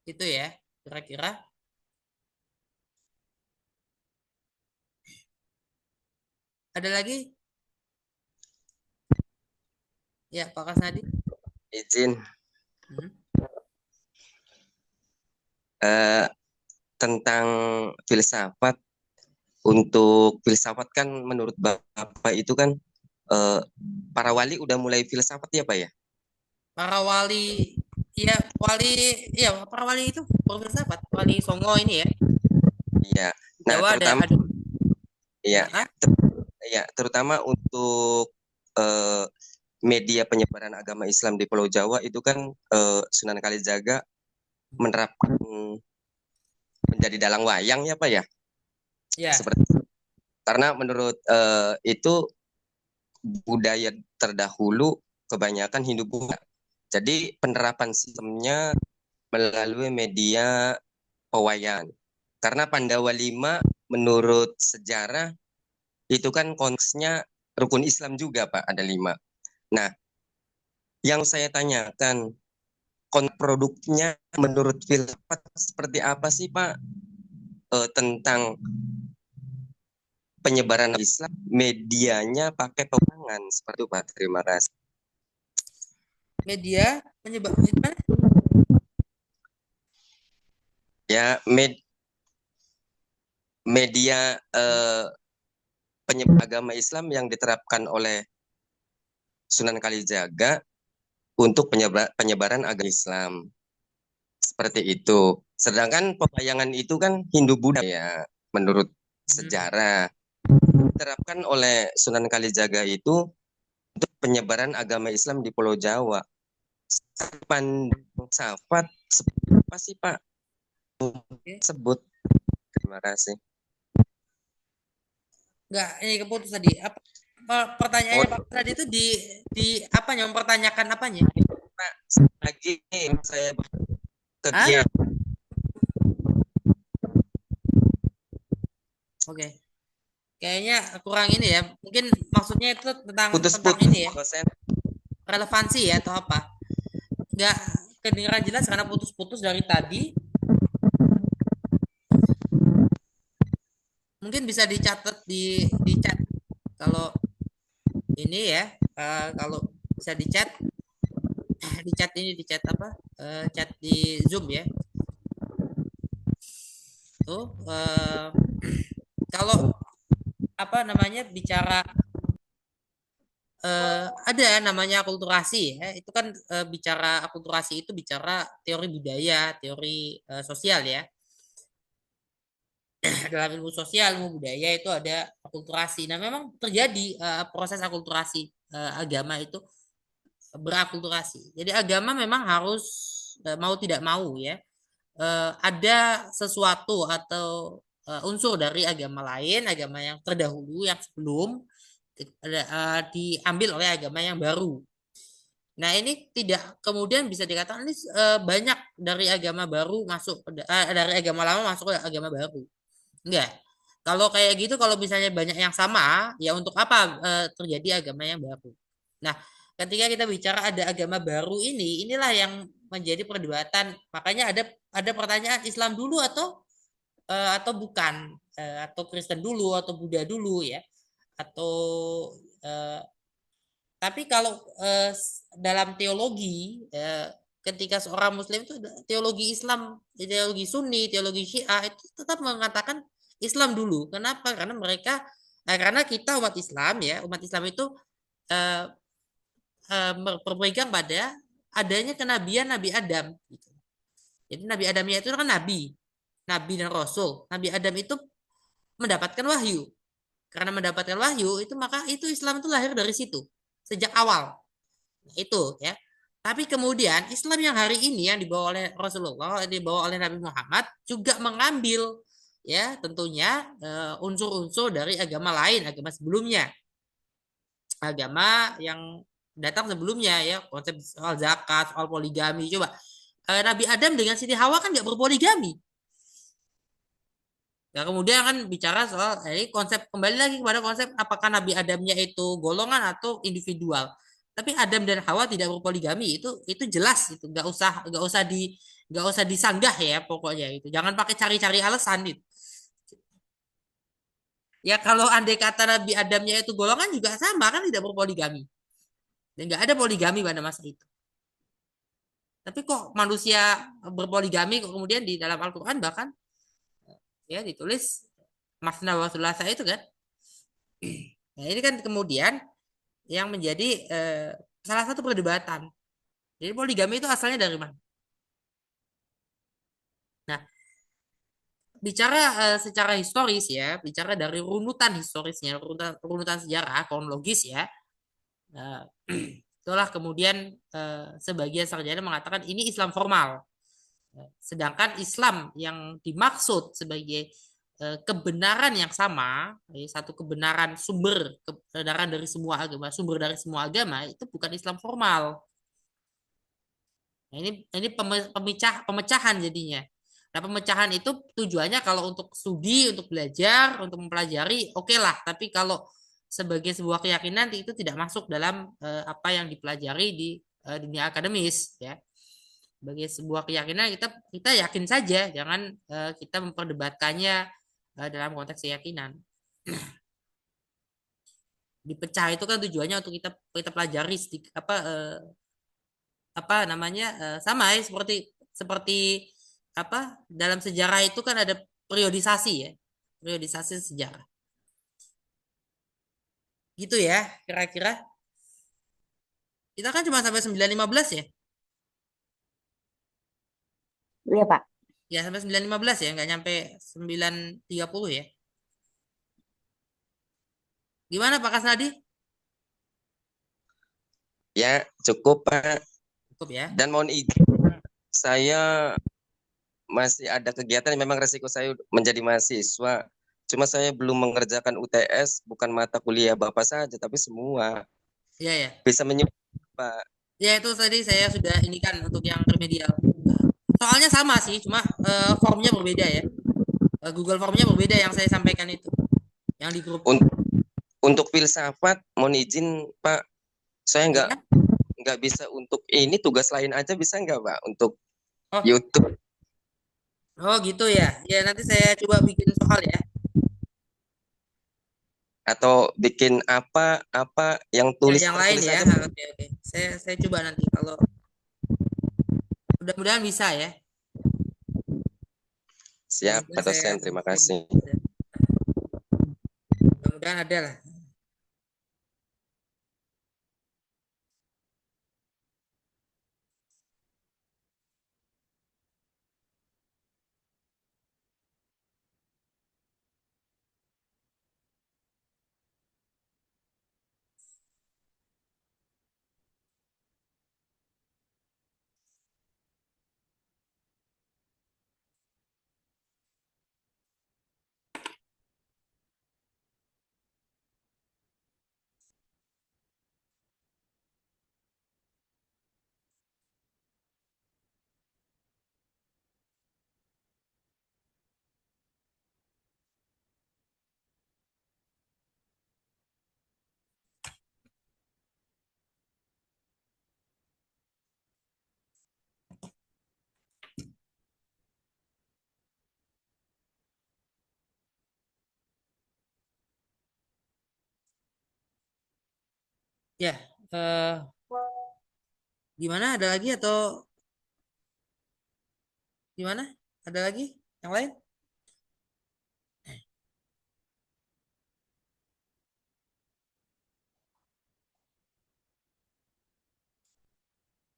Itu ya, kira-kira. Ada lagi? Ya, Pak Kasnadi. Izin. Hmm. Eh, tentang filsafat. Untuk filsafat kan menurut Bapak itu kan para wali udah mulai filsafat ya Pak ya? Para wali, para wali itu berfilsafat. Wali Songo ini ya. Iya. Di Nah, Jawa terutama ada iya, ah, terutama untuk media penyebaran agama Islam di Pulau Jawa itu kan Sunan Kalijaga menerapkan menjadi dalang wayang ya Pak ya? ya. Seperti karena menurut itu budaya terdahulu kebanyakan Hindu-Buddha. Jadi penerapan sistemnya melalui media pewayangan. Karena Pandawa V menurut sejarah itu kan konteksnya rukun Islam juga Pak, ada 5. Nah, yang saya tanyakan produknya menurut filsafat seperti apa sih Pak tentang penyebaran Islam, medianya pakai pewayangan seperti itu Pak. Terima kasih. Media penyebar gimana? Ya, media penyebar agama Islam yang diterapkan oleh Sunan Kalijaga untuk penyebaran agama Islam. Seperti itu. Sedangkan pewayangan itu kan Hindu-Buddha ya, menurut sejarah. Diterapkan oleh Sunan Kalijaga itu untuk penyebaran agama Islam di Pulau Jawa. Pandang Safat seperti apa sih Pak? Sebut. Terima kasih. Enggak, ini keputus tadi. Apa pertanyaannya Pak tadi itu di apanya, mempertanyakan apanya? Pak, lagi saya kegiatan. Oke. Kayaknya kurang ini ya. Mungkin maksudnya itu tentang Putus-putus ini ya. dosen. Relevansi ya atau apa? Enggak kedengaran jelas karena putus-putus dari tadi. Mungkin bisa dicatat di chat kalau ini ya, kalau bisa di chat apa, chat di Zoom ya. Tuh kalau apa namanya bicara ada namanya akulturasi ya, itu kan bicara akulturasi itu bicara teori budaya, teori sosial ya. Dalam ilmu sosial, ilmu budaya itu ada akulturasi. Nah, memang terjadi proses akulturasi agama itu berakulturasi. Jadi agama memang harus mau tidak mau ya ada sesuatu atau unsur dari agama lain, agama yang terdahulu yang sebelum diambil oleh agama yang baru. Nah, ini tidak kemudian bisa dikatakan ini banyak dari agama baru masuk dari agama lama masuk ke agama baru. Enggak. Kalau kayak gitu, kalau misalnya banyak yang sama, ya untuk apa terjadi agama yang baru? Nah, ketika kita bicara ada agama baru ini, inilah yang menjadi perdebatan. Makanya ada pertanyaan Islam dulu atau bukan, atau Kristen dulu atau Buddha dulu ya, atau tapi kalau dalam teologi ketika seorang Muslim itu teologi Islam, teologi Sunni, teologi Syiah itu tetap mengatakan Islam dulu. Kenapa? Karena kita umat Islam ya, umat Islam itu berpegang pada adanya kenabian Nabi Adam. Gitu. Jadi Nabi Adamnya itu kan nabi dan rasul. Nabi Adam itu mendapatkan wahyu. Karena mendapatkan wahyu itu maka itu Islam itu lahir dari situ sejak awal. Itu ya. Tapi kemudian Islam yang hari ini yang dibawa oleh Rasulullah, dibawa oleh Nabi Muhammad juga mengambil ya tentunya unsur-unsur dari agama lain, agama sebelumnya. Agama yang datang sebelumnya ya, konsep soal zakat, soal poligami. Coba Nabi Adam dengan Siti Hawa kan nggak berpoligami. Ya, kemudian kan bicara soal ini konsep, kembali lagi kepada konsep apakah Nabi Adamnya itu golongan atau individual. Tapi Adam dan Hawa tidak berpoligami itu jelas itu nggak usah disanggah ya pokoknya itu. Jangan pakai cari-cari alasan itu. Ya kalau andai kata Nabi Adamnya itu golongan juga sama kan tidak berpoligami. Dan nggak ada poligami pada masa itu. Tapi kok manusia berpoligami kok kemudian di dalam Al-Quran bahkan ya ditulis Masna wa Thulatha itu kan. Nah, ini kan kemudian yang menjadi salah satu perdebatan. Jadi poligami itu asalnya dari mana? Nah, bicara secara historis ya, bicara dari runutan historisnya, runutan sejarah kronologis ya. Itulah kemudian sebagian sarjana mengatakan ini Islam formal. Sedangkan Islam yang dimaksud sebagai kebenaran yang sama, satu kebenaran sumber kebenaran dari semua agama, sumber dari semua agama itu bukan Islam formal. Nah, ini pemecahan jadinya. Nah, pemecahan itu tujuannya kalau untuk studi, untuk belajar, untuk mempelajari, oke lah. Tapi kalau sebagai sebuah keyakinan itu tidak masuk dalam apa yang dipelajari di dunia akademis, ya. Sebagai sebuah keyakinan kita yakin saja, jangan kita memperdebatkannya dalam konteks keyakinan. Dipecah itu kan tujuannya untuk kita pelajari apa namanya sama ya seperti apa dalam sejarah itu kan ada periodisasi ya, periodisasi sejarah gitu ya kira-kira. Kita kan cuma sampai 915 ya. Iya, Pak. Ya sampai 915 ya, nggak nyampe 930 ya. Gimana Pak Kasnadi? Ya, cukup Pak. Cukup ya. Dan mohon izin, saya masih ada kegiatan, memang resiko saya menjadi mahasiswa. Cuma saya belum mengerjakan UTS, bukan mata kuliah Bapak saja, tapi semua. Iya ya. Bisa menyupport Pak. Ya itu tadi saya sudah ini kan untuk yang remedial. Soalnya sama sih, cuma formnya berbeda ya. Google formnya berbeda yang saya sampaikan itu, yang di grup. Untuk filsafat, mohon izin Pak, saya Ya. nggak bisa untuk ini, tugas lain aja bisa nggak Pak untuk Oh. YouTube? Oh gitu ya. Ya nanti saya coba bikin soal ya. Atau bikin apa yang tulis Yang lain tertulis ya. aja. Oke. Saya coba nanti kalau mudah-mudahan bisa ya. Siap Pak dosen, terima kasih. Mudah-mudahan ada lah. Ya, gimana? Ada lagi atau gimana? Ada lagi yang lain?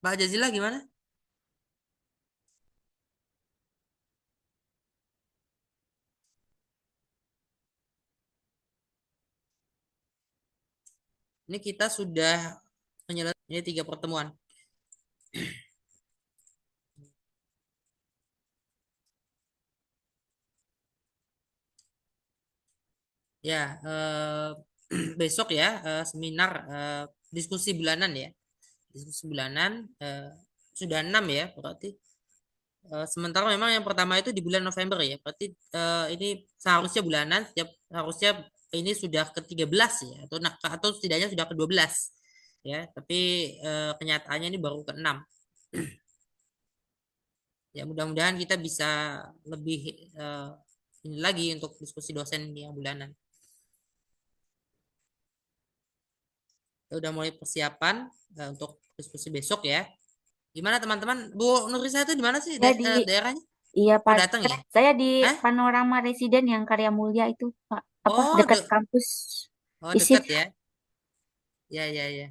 Pak Jazila gimana? Ini kita sudah menyelesaikan ini 3 pertemuan. Ya, besok ya seminar diskusi bulanan ya. Diskusi bulanan sudah 6 ya berarti. Sementara memang yang pertama itu di bulan November ya. Berarti ini seharusnya bulanan, harusnya ini sudah ke-13 ya atau setidaknya sudah ke-12 ya. Tapi kenyataannya ini baru ke-6. Ya mudah-mudahan kita bisa lebih ini lagi untuk diskusi dosen yang bulanan. Kita udah mulai persiapan untuk diskusi besok ya. Gimana teman-teman? Bu Nurisa itu di mana sih Ya, di daerahnya? Iya, Oh, Pak. datang ya? Saya di Hah? Panorama Residen yang Karya Mulia itu, Pak. Apa Oh, dekat kampus ISIP. dekat ya. Ya, ya, ya.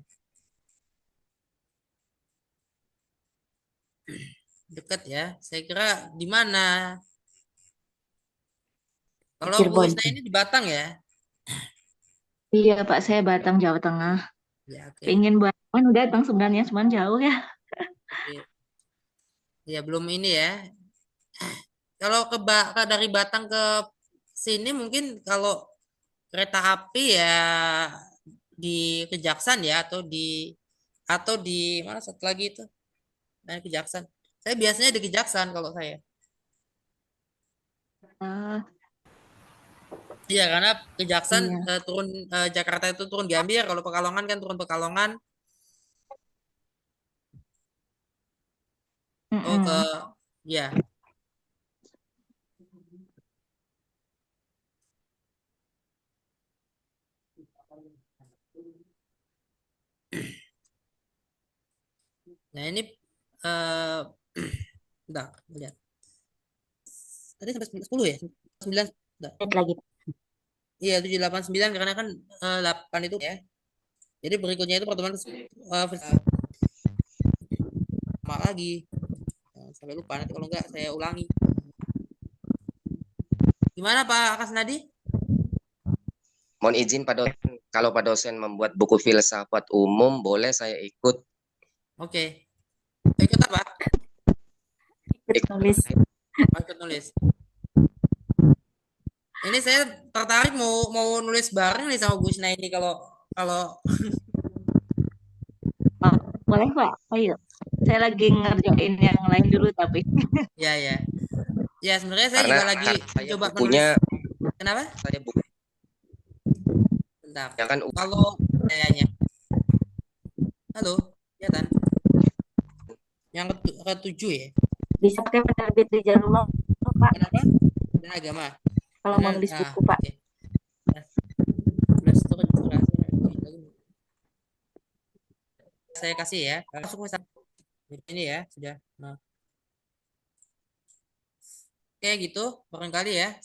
Dekat ya. Saya kira di mana? Kalau Bu Cirebon. Isna ini di Batang ya? Iya Pak, saya Batang, Jawa Tengah. Ya, oke. Pengen buat datang sebenarnya, cuman jauh ya. Oke. Ya, belum ini ya. Kalau dari Batang ke sini mungkin kalau kereta api ya di Kejaksan ya atau di mana satu lagi itu? Nah, Kejaksan. Saya biasanya di Kejaksan kalau saya. Ah, Iya, karena Kejaksan iya. turun Jakarta itu turun Gambir, kalau Pekalongan kan turun Pekalongan. Oh, Mm-mm. ya. Nah, ini eh bentar, lihat. Tadi sampai 10 ya? 9, bentar. Lihat lagi. Iya, 789 karena kan 8 itu ya. Jadi berikutnya itu pertemuan sama lagi. Sampai lupa nanti kalau enggak saya ulangi. Gimana Pak Kasnadi? Mohon izin Pak dosen, kalau Pak dosen membuat buku filsafat umum, boleh saya ikut? Oke. Ikut apa? Ikut nulis. Ikut nulis. Ini saya tertarik mau mau nulis bareng nih sama Bu Isna ini kalau kalau Oh, boleh Pak, ayo. Saya lagi ngerjain yang lain dulu tapi. ya ya. Ya sebenarnya saya Karena juga lagi saya mencoba menulis. bukunya, Kenapa? saya buku Bentar. yang kan Kalau kayaknya. Halo, ya kan? Yang ketujuh ya. Bisa pakai penerbit di Jalur, Pak. Kenapa? Dan agama. Kalau mau nulis buku, Pak. Oke. Plus itu kan saya kasih ya. Langsung ini ya sudah. Nah. Kayak gitu barangkali ya.